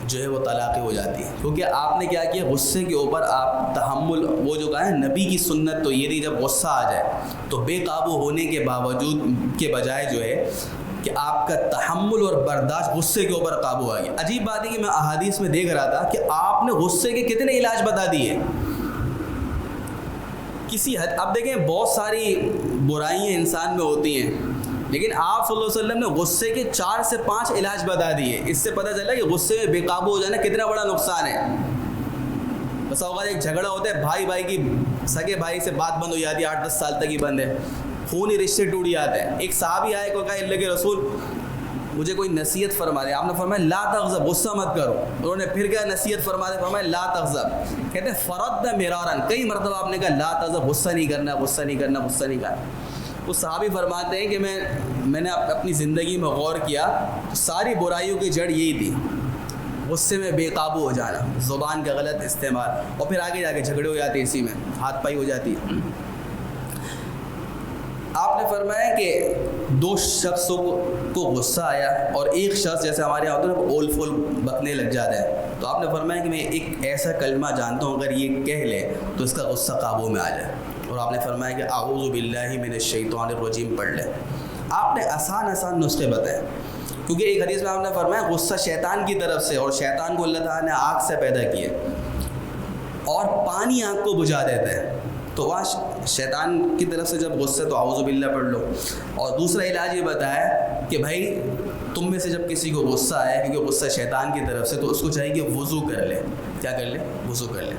C: جو ہے وہ طلاقیں ہو جاتی ہے. کیونکہ آپ نے کیا کیا، غصے کے اوپر آپ تحمل، وہ جو کہا ہے نبی کی سنت تو یہ تھی جب غصہ آ جائے تو بے قابو ہونے کے باوجود کے بجائے جو ہے کہ آپ کا تحمل اور برداشت، غصے کے اوپر قابو آ گیا. عجیب بات ہے کہ میں احادیث میں دیکھ رہا تھا کہ آپ نے غصے کے کتنے علاج بتا دیے کسی حد. اب دیکھیں بہت ساری برائیاں انسان میں ہوتی ہیں لیکن آپ صلی اللہ علیہ وسلم نے غصے کے 4 سے 5 علاج بتا دیے. اس سے پتہ چلا کہ غصے میں بے قابو ہو جانا کتنا بڑا نقصان ہے. بس اوقات ایک جھگڑا ہوتا ہے، بھائی کی سگے بھائی سے بات بند ہو جاتی ہے، 8-10 سال تک ہی بند ہے، خونی رشتے ٹوٹ جاتے ہیں. ایک صحابی آئے کو کہا اللہ کے رسول مجھے کوئی نصیحت فرما دے. آپ نے فرمایا لا تغضب، غصہ مت کرو. انہوں نے پھر کیا نصیحت فرما دے، فرمایا لا تغضب. کہتے ہیں فرد مرارن، کئی مرتبہ آپ نے کہا لا تغضب، غصہ نہیں کرنا، غصہ نہیں کرنا، غصہ نہیں کرنا. وہ صحابی فرماتے ہیں کہ میں نے اپنی زندگی میں غور کیا، ساری برائیوں کی جڑ یہی تھی، غصے میں بے قابو ہو جانا، زبان کا غلط استعمال، اور پھر آگے جا کے جھگڑے ہو جاتے ہیں، اسی میں ہاتھ پائی ہو جاتی ہے. آپ نے فرمایا کہ 2 شخصوں کو غصہ آیا اور ایک شخص جیسے ہمارے یہاں ہوتا ہے نا اول فول بکنے لگ جاتا ہے. تو آپ نے فرمایا کہ میں ایک ایسا کلمہ جانتا ہوں اگر یہ کہہ لے تو اس کا غصہ قابو میں آ جائے. اور آپ نے فرمایا کہ اعوذ باللہ من الشیطان الرجیم پڑھ لے. آپ نے آسان نسخے بتائے کیونکہ ایک حدیث میں آپ نے فرمایا غصہ شیطان کی طرف سے، اور شیطان کو اللہ تعالیٰ نے آگ سے پیدا کیا اور پانی آگ کو بجھا دیتا ہے. تو وہاں شیطان کی طرف سے جب غصہ تو اعوذ باللہ پڑھ لو. اور دوسرا علاج یہ بتایا کہ بھائی تم میں سے جب کسی کو غصہ آئے، کیونکہ غصہ شیطان کی طرف سے، تو اس کو چاہیے کہ وضو کر لے. کیا کر لے؟ وضو کر لے.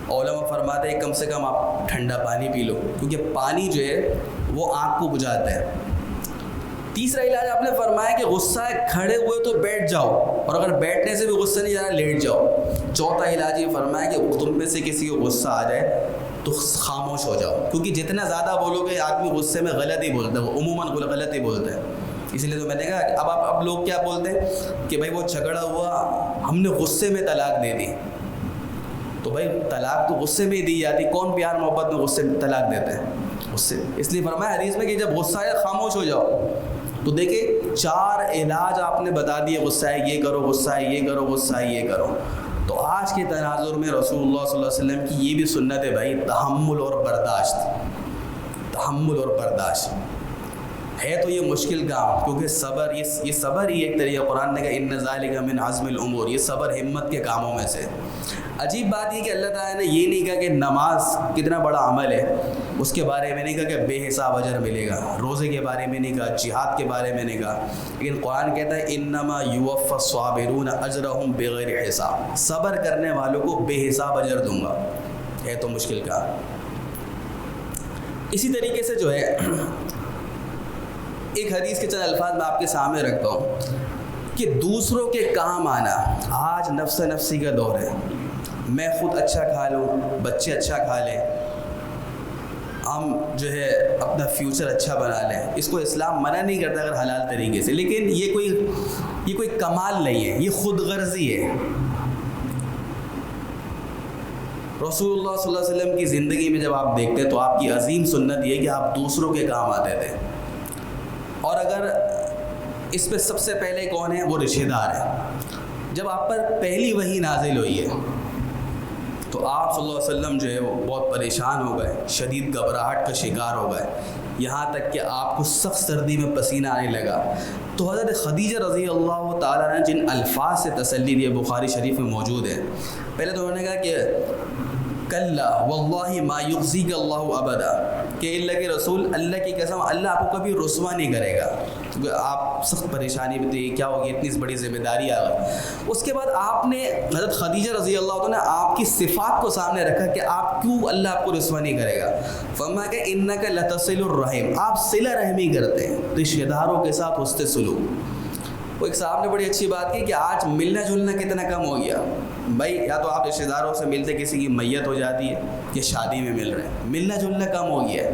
C: علماء فرماتے ہیں کم سے کم آپ ٹھنڈا پانی پی لو، کیونکہ پانی جو ہے وہ آگ کو بجھاتا ہے۔ تیسرا علاج آپ نے فرمایا کہ غصہ ہے کھڑے ہوئے تو بیٹھ جاؤ، اور اگر بیٹھنے سے بھی غصہ نہیں جا رہا لیٹ جاؤ۔ چوتھا علاج یہ فرمایا کہ تم میں سے کسی کو غصہ آ جائے تو خاموش ہو جاؤ، کیونکہ جتنا زیادہ بولو گے آدمی غصے میں غلط ہی بولتا ہے، وہ عموماً غلط ہی بولتا ہے۔ اس لیے تو میں نے کہا اب لوگ کیا بولتے ہیں کہ بھائی وہ جھگڑا ہوا، ہم نے غصے میں طلاق دے دی، تو بھائی طلاق تو غصے میں ہی دی جاتی، کون پیار محبت میں غصے میں طلاق دیتے ہیں؟ غصے۔ اس لیے فرمایا حدیث میں کہ جب غصہ آئے خاموش ہو جاؤ۔ تو دیکھیں 4 علاج آپ نے بتا دیے، غصہ ہے یہ کرو، غصہ ہے یہ کرو، غصہ ہے یہ کرو۔ تو آج کے تناظر میں رسول اللہ صلی اللہ علیہ وسلم کی یہ بھی سنت ہے بھائی، تحمل اور برداشت۔ تحمل اور برداشت ہے تو یہ مشکل کام، کیونکہ صبر یہ صبر ہی ایک طریقہ، قرآن نے کہا ان ذالک من عزم الامور، یہ صبر ہمت کے کاموں میں سے۔ عجیب بات یہ کہ اللہ تعالیٰ نے یہ نہیں کہا کہ نماز کتنا بڑا عمل ہے، اس کے بارے میں نہیں کہا کہ بے حساب اجر ملے گا، روزے کے بارے میں نہیں کہا، جہاد کے بارے میں نہیں کہا، لیکن قرآن کہتا ہے انما یوفی الصابرون اجرہم بغیر حساب، صبر کرنے والوں کو بے حساب اجر دوں گا۔ ہے تو مشکل کام۔ اسی طریقے سے جو ہے ایک حدیث کے چند الفاظ میں آپ کے سامنے رکھتا ہوں کہ دوسروں کے کام آنا۔ آج نفس نفسی کا دور ہے، میں خود اچھا کھا لوں، بچے اچھا کھا لیں، ہم جو ہے اپنا فیوچر اچھا بنا لیں، اس کو اسلام منع نہیں کرتا اگر حلال طریقے سے، لیکن یہ کوئی کمال نہیں ہے، یہ خود غرضی ہے۔ رسول اللہ صلی اللہ علیہ وسلم کی زندگی میں جب آپ دیکھتے ہیں تو آپ کی عظیم سنت یہ ہے کہ آپ دوسروں کے کام آتے تھے، اور اگر اس پہ سب سے پہلے کون ہے؟ وہ رشتہ دار ہے۔ جب آپ پر پہلی وحی نازل ہوئی ہے تو آپ صلی اللہ علیہ وسلم جو ہے وہ بہت پریشان ہو گئے، شدید گھبراہٹ کا شکار ہو گئے، یہاں تک کہ آپ کو سخت سردی میں پسینہ آنے لگا۔ تو حضرت خدیجہ رضی اللہ تعالیٰ نے جن الفاظ سے تسلی دی بخاری شریف میں موجود ہے، پہلے تو انہوں نے کہا کہ کلا واللہ ما یخزیک اللہ ابدا، کہ اللہ کے رسول، اللہ کی قسم اللہ آپ کو کبھی رسوا نہیں کرے گا، کیونکہ آپ سخت پریشانی میں تھے، کیا ہوگی اتنی بڑی ذمہ داری آ گئی۔ اس کے بعد آپ نے حضرت خدیجہ رضی اللہ عنہ نے آپ کی صفات کو سامنے رکھا کہ آپ کیوں اللہ آپ کو رسوا نہیں کرے گا۔ فرمایا کہ انک لتصل الرحم، آپ صلہ رحمی کرتے ہیں، رشتہ داروں کے ساتھ حسن سلوک۔ وہ ایک صاحب نے بڑی اچھی بات کی کہ آج ملنا جلنا کتنا کم ہو گیا بھائی، یا تو آپ رشتہ داروں سے ملتے، کسی کی میت ہو جاتی ہے یا شادی میں مل رہے ہیں، ملنا جلنا کم ہو گیا ہے،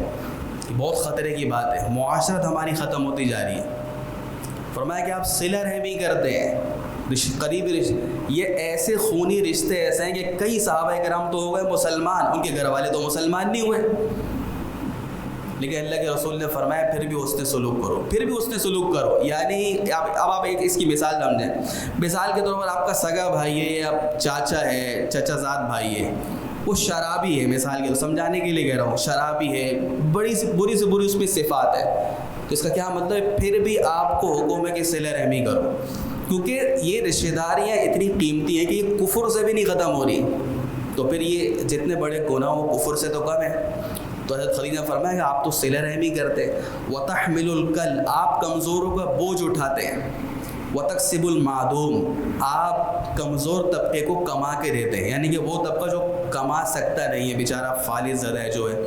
C: یہ بہت خطرے کی بات ہے، معاشرت ہماری ختم ہوتی جا رہی ہے۔ فرمایا کہ آپ صلہ رحمی کرتے ہیں، قریبی رشتے، یہ ایسے خونی رشتے ایسے ہیں کہ کئی صحابہ کرام تو ہو گئے مسلمان، ان کے گھر والے تو مسلمان نہیں ہوئے، لیکن اللہ کے رسول نے فرمایا پھر بھی حسن سلوک کرو، پھر بھی حسن سلوک کرو۔ یعنی اب آپ ایک اس کی مثال سمجھیں، مثال کے طور پر آپ کا سگا بھائی ہے یا چاچا ہے، چچا زاد بھائی ہے، وہ شرابی ہے، مثال کے سمجھانے کے لیے کہہ رہا ہوں، شرابی ہے، بری سے بری اس میں صفات ہے، تو اس کا کیا مطلب ہے؟ پھر بھی آپ کو حکم ہے کہ صلہ رحمی کرو، کیونکہ یہ رشتہ داریاں اتنی قیمتی ہیں کہ یہ کفر سے بھی نہیں ختم ہو رہی، تو پھر یہ جتنے بڑے گناہ ہو کفر سے تو کم ہے۔ تو حضرت خدیجہ نے فرمایا کہ آپ تو صلہ رحمی کرتے، وتحمل الکل، آپ کمزوروں کا بوجھ اٹھاتے ہیں، وتکسب المعدوم، آپ کمزور طبقے کو کما کے دیتے ہیں، یعنی کہ وہ طبقہ جو کما سکتا نہیں ہے، بیچارہ فالج زدہ ہے جو ہے،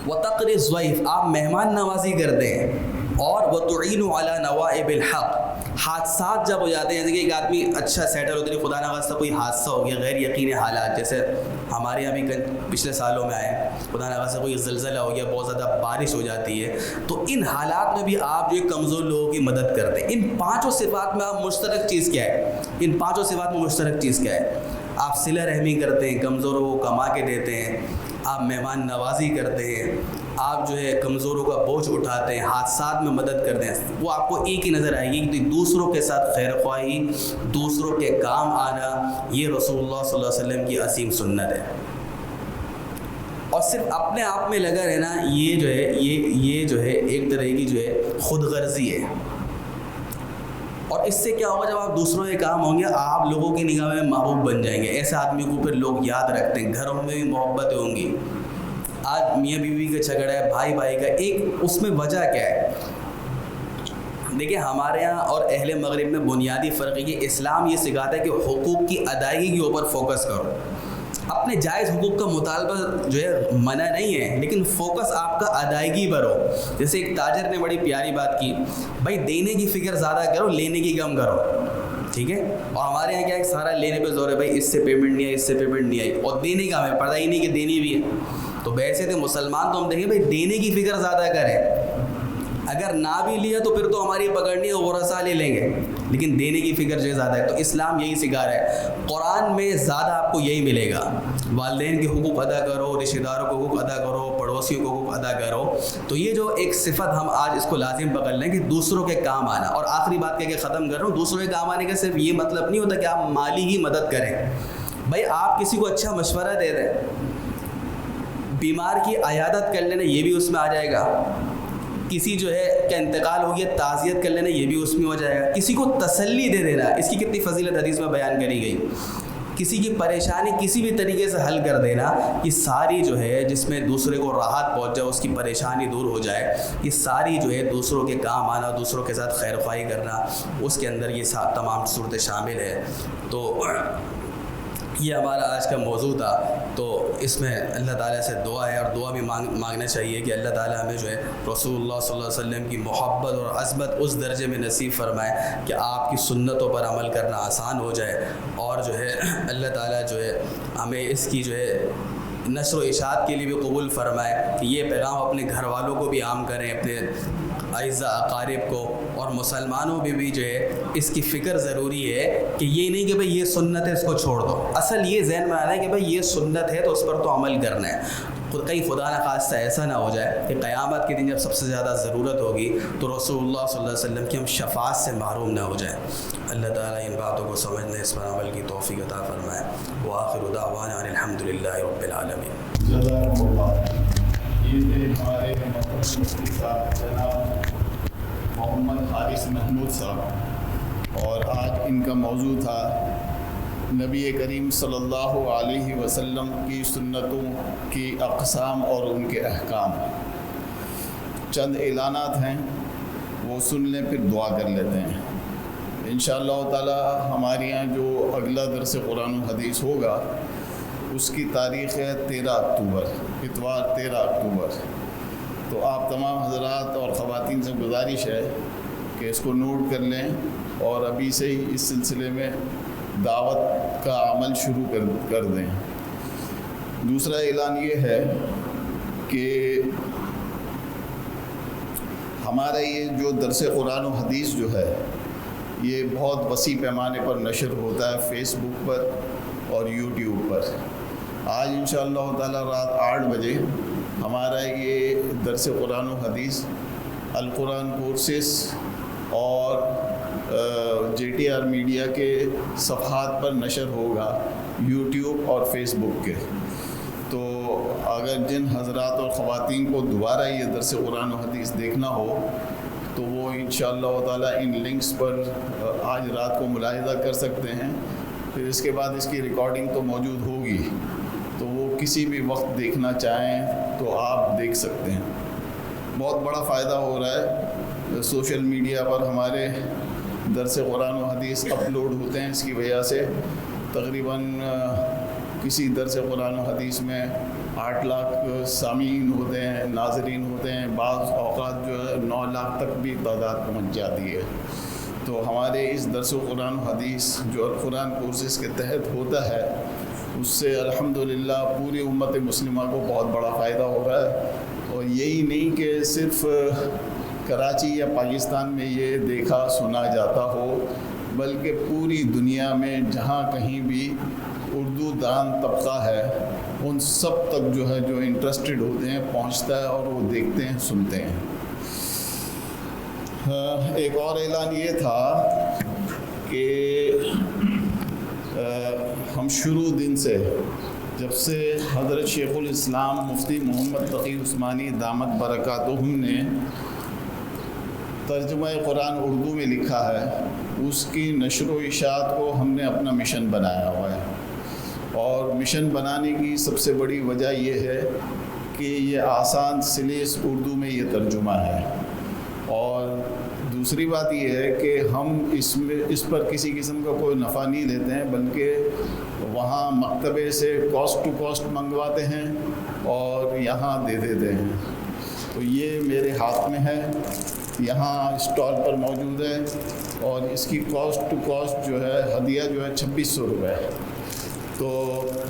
C: وتقری الضیف، آپ مہمان نوازی کرتے ہیں، اور وتعین علی نوائب الحق، حادثات جب ہو جاتے ہیں، جیسے کہ ایک آدمی اچھا سیٹل ہوتا ہے، خدا نخواستہ کوئی حادثہ ہو گیا، غیر یقینی حالات، جیسے ہمارے یہاں بھی پچھلے سالوں میں آئے، خدا نخواستہ کوئی زلزلہ ہو گیا، بہت زیادہ بارش ہو جاتی ہے، تو ان حالات میں بھی آپ جو کمزور لوگوں کی مدد کرتے ہیں۔ ان پانچوں صفات میں آپ مشترک چیز کیا ہے؟ ان پانچوں صفات میں مشترک چیز کیا ہے؟ آپ صلہ رحمی کرتے ہیں، کمزوروں کو کما کے دیتے ہیں، آپ مہمان نوازی کرتے ہیں، آپ جو ہے کمزوروں کا بوجھ اٹھاتے ہیں، حادثات میں مدد کرتے ہیں۔ وہ آپ کو ایک ہی نظر آئے گی کہ دوسروں کے ساتھ خیر خواہی، دوسروں کے کام آنا، یہ رسول اللہ صلی اللہ علیہ وسلم کی عظیم سنت ہے۔ اور صرف اپنے آپ میں لگا رہنا، یہ جو ہے ایک طرح کی جو ہے خود غرضی ہے۔ اور اس سے کیا ہوگا؟ جب آپ دوسروں کے کام ہوں گے، آپ لوگوں کی نگاہ میں محبوب بن جائیں گے، ایسے آدمی کو پھر لوگ یاد رکھتے ہیں، گھروں میں بھی محبتیں ہوں گی۔ آج میاں بیوی کا جھگڑا ہے، بھائی بھائی کا، ایک اس میں وجہ کیا ہے؟ دیکھیں ہمارے ہاں اور اہل مغرب میں بنیادی فرق ہے کہ اسلام یہ سکھاتا ہے کہ حقوق کی ادائیگی کے اوپر فوکس کرو، اپنے جائز حقوق کا مطالبہ جو ہے منع نہیں ہے، لیکن فوکس آپ کا ادائیگی پر ہو. جیسے ایک تاجر نے بڑی پیاری بات کی، بھائی دینے کی فکر زیادہ کرو، لینے کی کم کرو. ٹھیک ہے. اور ہمارے یہاں کیا ہے، سارا لینے پہ زور ہے، بھائی اس سے پیمنٹ نہیں آئی، اس سے پیمنٹ نہیں آئی، اور دینے کا ہمیں پتہ ہی نہیں کہ دینی بھی ہے. تو ویسے تو مسلمان تو ہم دیکھیں بھائی دینے کی فکر زیادہ کریں. اگر نہ بھی لیا تو پھر تو ہماری پکڑنی ہے، ورثہ لے لیں گے، لیکن دینے کی فکر جو ہے زیادہ ہے. تو اسلام یہی سکھا رہا ہے. قرآن میں زیادہ آپ کو یہی ملے گا، والدین کے حقوق ادا کرو، رشتہ داروں کے حقوق ادا کرو، پڑوسیوں کے حقوق ادا کرو. تو یہ جو ایک صفت ہم آج اس کو لازم پکڑ لیں کہ دوسروں کے کام آنا. اور آخری بات کہہ کے ختم کر رہا ہوں، دوسروں کے کام آنے کا صرف یہ مطلب نہیں ہوتا کہ آپ مالی ہی مدد کریں. بھائی آپ کسی کو اچھا مشورہ دے دیں، بیمار کی عیادت کر لینا، یہ بھی اس میں آ جائے گا. کسی جو ہے کا انتقال ہو گیا، تعزیت کر لینا، یہ بھی اس میں ہو جائے گا. کسی کو تسلی دے دینا، اس کی کتنی فضیلت حدیث میں بیان کری گئی. کسی کی پریشانی کسی بھی طریقے سے حل کر دینا، یہ ساری جو ہے جس میں دوسرے کو راحت پہنچ جائے، اس کی پریشانی دور ہو جائے، یہ ساری جو ہے دوسروں کے کام آنا، دوسروں کے ساتھ خیر خواہی کرنا، اس کے اندر یہ تمام صورتیں شامل ہے. تو یہ ہمارا آج کا موضوع تھا. تو اس میں اللہ تعالیٰ سے دعا ہے، اور دعا بھی مانگنا چاہیے کہ اللہ تعالیٰ ہمیں جو ہے رسول اللہ صلی اللہ علیہ وسلم کی محبت اور عظمت اس درجے میں نصیب فرمائے کہ آپ کی سنتوں پر عمل کرنا آسان ہو جائے. اور جو ہے اللہ تعالیٰ جو ہے ہمیں اس کی جو ہے نشر و اشاعت کے لیے بھی قبول فرمائے کہ یہ پیغام اپنے گھر والوں کو بھی عام کریں، اپنے اعزاء اقارب کو، اور مسلمانوں میں بھی جو ہے اس کی فکر ضروری ہے کہ یہ نہیں کہ بھئی یہ سنت ہے اس کو چھوڑ دو. اصل یہ ذہن میں آنا ہے کہ بھئی یہ سنت ہے تو اس پر تو عمل کرنا ہے. کہیں خدا نہ خواستہ ایسا نہ ہو جائے کہ قیامت کے دن جب سب سے زیادہ ضرورت ہوگی تو رسول اللہ صلی اللہ علیہ وسلم کی ہم شفاعت سے محروم نہ ہو جائیں. اللہ تعالیٰ ان باتوں کو سمجھنے، اس پر عمل کی توفیق عطا فرمائے. وآخر دعوانا ان الحمدللہ رب العالمین.
A: جزاکم اللہ. یہ تھے ہمارے مفتی صاحب جناب محمد حارث محمود صاحب، اور آج ان کا موضوع تھا نبی کریم صلی اللہ علیہ وسلم کی سنتوں کی اقسام اور ان کے احکام. چند اعلانات ہیں، وہ سن لیں پھر دعا کر لیتے ہیں. انشاءاللہ تعالی ہمارے یہاں جو اگلا درس قرآن و حدیث ہوگا اس کی تاریخ ہے 13 اکتوبر، اتوار 13 اکتوبر. تو آپ تمام حضرات اور خواتین سے گزارش ہے کہ اس کو نوٹ کر لیں اور ابھی سے ہی اس سلسلے میں دعوت کا عمل شروع کر دیں. دوسرا اعلان یہ ہے کہ ہمارا یہ جو درس قرآن و حدیث جو ہے یہ بہت وسیع پیمانے پر نشر ہوتا ہے فیس بک پر اور یوٹیوب پر. آج انشاءاللہ تعالی رات 8 بجے ہمارا یہ درس قرآن و حدیث القرآن کورسز اور JTR میڈیا کے صفحات پر نشر ہوگا، یوٹیوب اور فیس بک کے. تو اگر جن حضرات اور خواتین کو دوبارہ یہ درس قرآن و حدیث دیکھنا ہو تو وہ انشاءاللہ تعالی ان لنکس پر آج رات کو ملاحظہ کر سکتے ہیں. پھر اس کے بعد اس کی ریکارڈنگ تو موجود ہوگی، تو وہ کسی بھی وقت دیکھنا چاہیں تو آپ دیکھ سکتے ہیں. بہت بڑا فائدہ ہو رہا ہے، سوشل میڈیا پر ہمارے درس قرآن و حدیث اپلوڈ ہوتے ہیں. اس کی وجہ سے تقریباً کسی درس قرآن و حدیث میں 8 لاکھ سامعین ہوتے ہیں، ناظرین ہوتے ہیں، بعض اوقات جو ہے 9 لاکھ تک بھی تعداد پہنچ جاتی ہے. تو ہمارے اس درس قرآن و حدیث جو القرآن کورسز کے تحت ہوتا ہے اس سے الحمدللہ پوری امت مسلمہ کو بہت بڑا فائدہ ہو رہا ہے. اور یہی نہیں کہ صرف کراچی یا پاکستان میں یہ دیکھا سنا جاتا ہو، بلکہ پوری دنیا میں جہاں کہیں بھی اردو دان طبقہ ہے ان سب تک جو ہے جو انٹرسٹڈ ہوتے ہیں پہنچتا ہے اور وہ دیکھتے ہیں، سنتے ہیں. ایک اور اعلان یہ تھا کہ ہم شروع دن سے جب سے حضرت شیخ الاسلام مفتی محمد تقی عثمانی دامت برکاتہم نے ترجمہ قرآن اردو میں لکھا ہے، اس کی نشر و اشاعت کو ہم نے اپنا مشن بنایا ہوا ہے. اور مشن بنانے کی سب سے بڑی وجہ یہ ہے کہ یہ آسان سلیس اردو میں یہ ترجمہ ہے. اور دوسری بات یہ ہے کہ ہم اس پر کسی قسم کا کوئی نفع نہیں لیتے ہیں، بلکہ وہاں مکتبے سے کاسٹ ٹو کاسٹ منگواتے ہیں اور یہاں دے دیتے ہیں۔ تو یہ میرے ہاتھ میں ہے، یہاں اسٹال پر موجود ہے، اور اس کی کاسٹ ٹو کاسٹ جو ہے ہدیہ جو ہے 2600 روپے۔ تو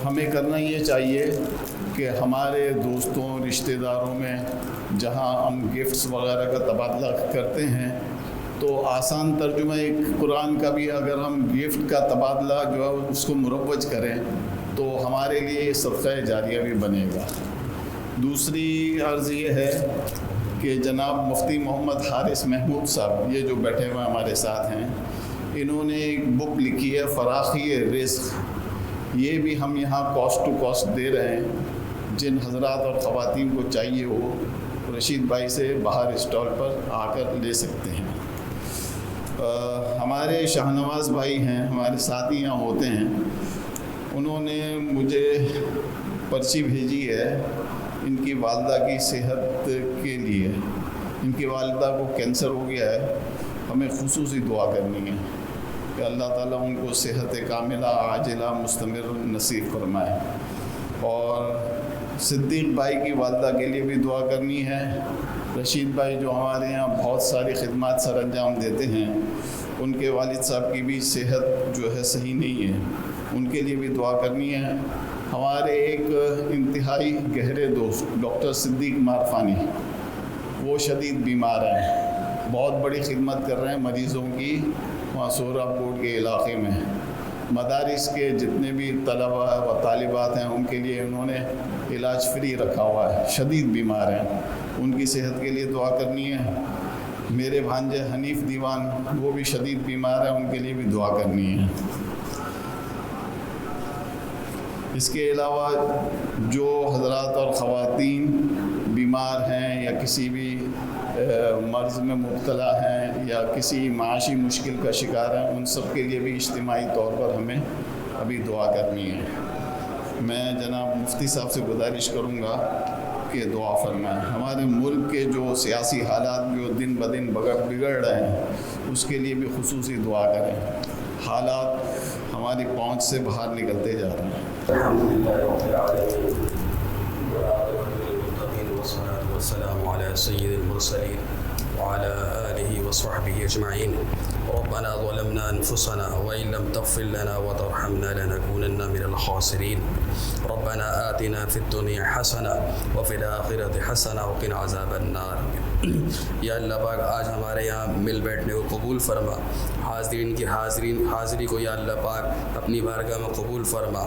A: ہمیں کرنا یہ چاہیے کہ ہمارے دوستوں رشتہ داروں میں جہاں ہم گفٹس وغیرہ کا تبادلہ کرتے ہیں تو آسان ترجمہ ایک قرآن کا بھی اگر ہم گفٹ کا تبادلہ جو ہے اس کو مروج کریں تو ہمارے لیے صدقہ جاریہ بھی بنے گا۔ دوسری عرض یہ ہے کہ جناب مفتی محمد حارث محمود صاحب، یہ جو بیٹھے ہوئے ہمارے ساتھ ہیں، انہوں نے ایک بک لکھی ہے فراخی رزق، یہ بھی ہم یہاں کاسٹ ٹو کاسٹ دے رہے ہیں۔ جن حضرات اور خواتین کو چاہیے وہ رشید بھائی سے باہر اسٹال پر آ کر لے سکتے ہیں۔ ہمارے شاہ نواز بھائی ہیں، ہمارے ساتھی یہاں ہوتے ہیں، انہوں نے مجھے پرچی بھیجی ہے ان کی والدہ کی صحت کے لیے۔ ان کی والدہ کو کینسر ہو گیا ہے، ہمیں خصوصی دعا کرنی ہے کہ اللہ تعالیٰ ان کو صحت کاملہ عاجلہ مستمر نصیب فرمائے، اور صدیق بھائی کی والدہ کے لیے بھی دعا کرنی ہے۔ رشید بھائی جو ہمارے یہاں بہت ساری خدمات سر انجام دیتے ہیں، ان کے والد صاحب کی بھی صحت جو ہے صحیح نہیں ہے، ان کے لیے بھی دعا کرنی ہے۔ ہمارے ایک انتہائی گہرے دوست ڈاکٹر صدیق مارفانی، وہ شدید بیمار ہیں، بہت بڑی خدمت کر رہے ہیں مریضوں کی وہاں سہراب کوٹ کے علاقے میں۔ مدارس کے جتنے بھی طلبہ و طالبات ہیں ان کے لیے انہوں نے علاج فری رکھا ہوا ہے، شدید بیمار ہیں، ان کی صحت کے لیے دعا کرنی ہے۔ میرے بھانجے حنیف دیوان، وہ بھی شدید بیمار ہیں، ان کے لیے بھی دعا کرنی ہے۔ اس کے علاوہ جو حضرات اور خواتین بیمار ہیں یا کسی بھی مرض میں مبتلا ہیں یا کسی معاشی مشکل کا شکار ہیں، ان سب کے لیے بھی اجتماعی طور پر ہمیں ابھی دعا کرنی ہے۔ میں جناب مفتی صاحب سے گزارش کروں گا کہ دعا فرمائیں۔ ہمارے ملک کے جو سیاسی حالات جو دن بدن بگڑ رہے ہیں اس کے لیے بھی خصوصی دعا کریں۔ حالات ہماری پہنچ سے باہر نکلتے جا رہے ہیں۔
B: الحمدللہ رب العالمین والصلاة والسلام على سید المرسلین وعلى آلہ وصحبہ اجمعین۔ ربنا ظلمنا انفسنا وإن لم تغفر لنا وترحمنا لنكونن من الخاسرین۔ ربنا آتنا في الدنيا حسنة وفي الآخرة حسنة وقنا عذاب النار۔ یا اللہ پاک آج ہمارے یہاں مل بیٹھنے کو قبول فرما، حاضرین کی حاضری کو یا اللہ پاک اپنی بارگاہ میں قبول فرما۔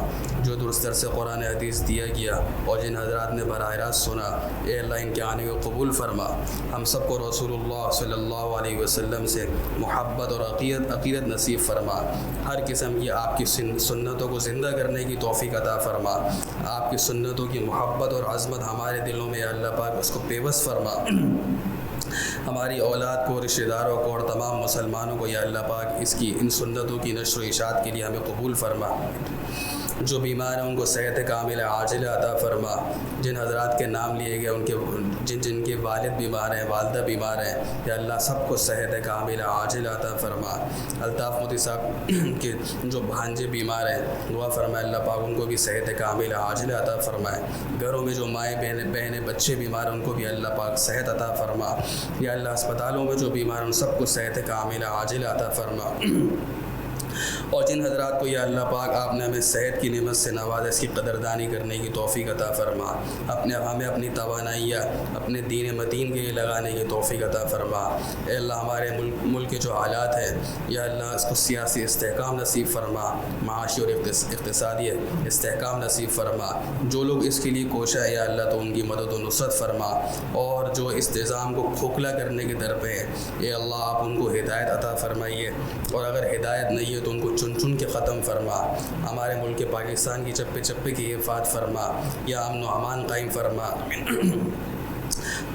B: جو درست سے قرآن حدیث دیا گیا اور جن حضرات نے براہ راست سنا، اے اللہ ان کے آنے کو قبول فرما۔ ہم سب کو رسول اللہ صلی اللہ علیہ وسلم سے محبت اور عقیدت نصیب فرما۔ ہر قسم کی آپ کی سنتوں کو زندہ کرنے کی توفیق عطا فرما۔ آپ کی سنتوں کی محبت اور عظمت ہمارے دلوں میں یا اللہ پاک اس کو پیوست فرما۔ ہماری اولاد کو، رشتہ داروں کو اور تمام مسلمانوں کو یا اللہ پاک ان سنتوں کی نشر و اشاعت کے لیے ہمیں قبول فرما۔ جو بیمار ہیں ان کو صحت کاملہ عاجلہ عطا فرما۔ جن حضرات کے نام لیے گئے جن کے والد بیمار ہیں، والدہ بیمار ہیں، یا اللہ سب کو صحت کاملہ عاجلہ عطا فرما۔ الطاف مودی صاحب کے جو بھانجے بیمار ہیں دعا فرمائے اللہ پاک ان کو بھی صحت کاملہ عاجلہ عطا فرمائے۔ گھروں میں جو مائیں بہنیں بچے بیمار ہیں ان کو بھی اللہ پاک صحت عطا فرما۔ یا اللہ اسپتالوں میں جو بیمار ہیں ان سب کو صحت کاملہ عاجلہ عطا فرما۔ اور جن حضرات کو یا اللہ پاک آپ نے ہمیں صحت کی نعمت سے نوازا، اس کی قدردانی کرنے کی توفیق عطا فرما۔ ہمیں اپنی توانائیاں اپنے دین متین کے لیے لگانے کی توفیق عطا فرما۔ اے اللہ ہمارے ملک کے جو حالات ہیں یا اللہ اس کو سیاسی استحکام نصیب فرما، معاشی اور اقتصادی استحکام نصیب فرما۔ جو لوگ اس کے لیے کوشاں یا اللہ تو ان کی مدد و نصرت فرما، اور جو اس نظام کو کھوکھلا کرنے کے در پہ ہیں اے اللہ آپ ان کو ہدایت عطا فرمائیے، اور اگر ہدایت نہیں ہے تو ان کو چن چن کے ختم فرما۔ ہمارے ملک پاکستان کی چپے چپے کی حفاظت فرما، یا امن و امان قائم فرما۔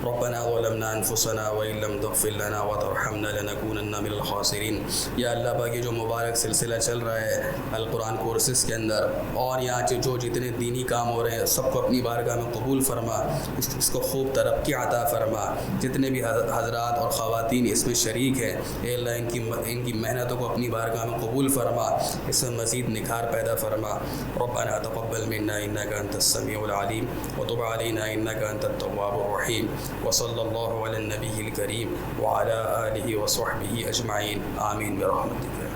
B: ربنا ظلمنا انفسنا وان لم تغفر لنا وترحمنا لنكونن من الخاسرین. یا اللہ پاک یہ جو مبارک سلسلہ چل رہا ہے القرآن کورسز کے اندر اور یہاں جو جتنے دینی کام ہو رہے ہیں سب کو اپنی بارگاہ میں قبول فرما, اس کو خوب ترقی عطا فرما. جتنے بھی حضرات اور خواتین اس میں شریک ہیں اے اللہ ان کی محنتوں کو اپنی بارگاہ میں قبول فرما, اس میں مزید نکھار پیدا فرما. ربنا تقبل منا انك انت السميع العليم وتب علينا انك انت التواب الرحيم. وصلى الله على النبي الكريم وعلى آله وصحبه اجمعين. آمين برحمتك.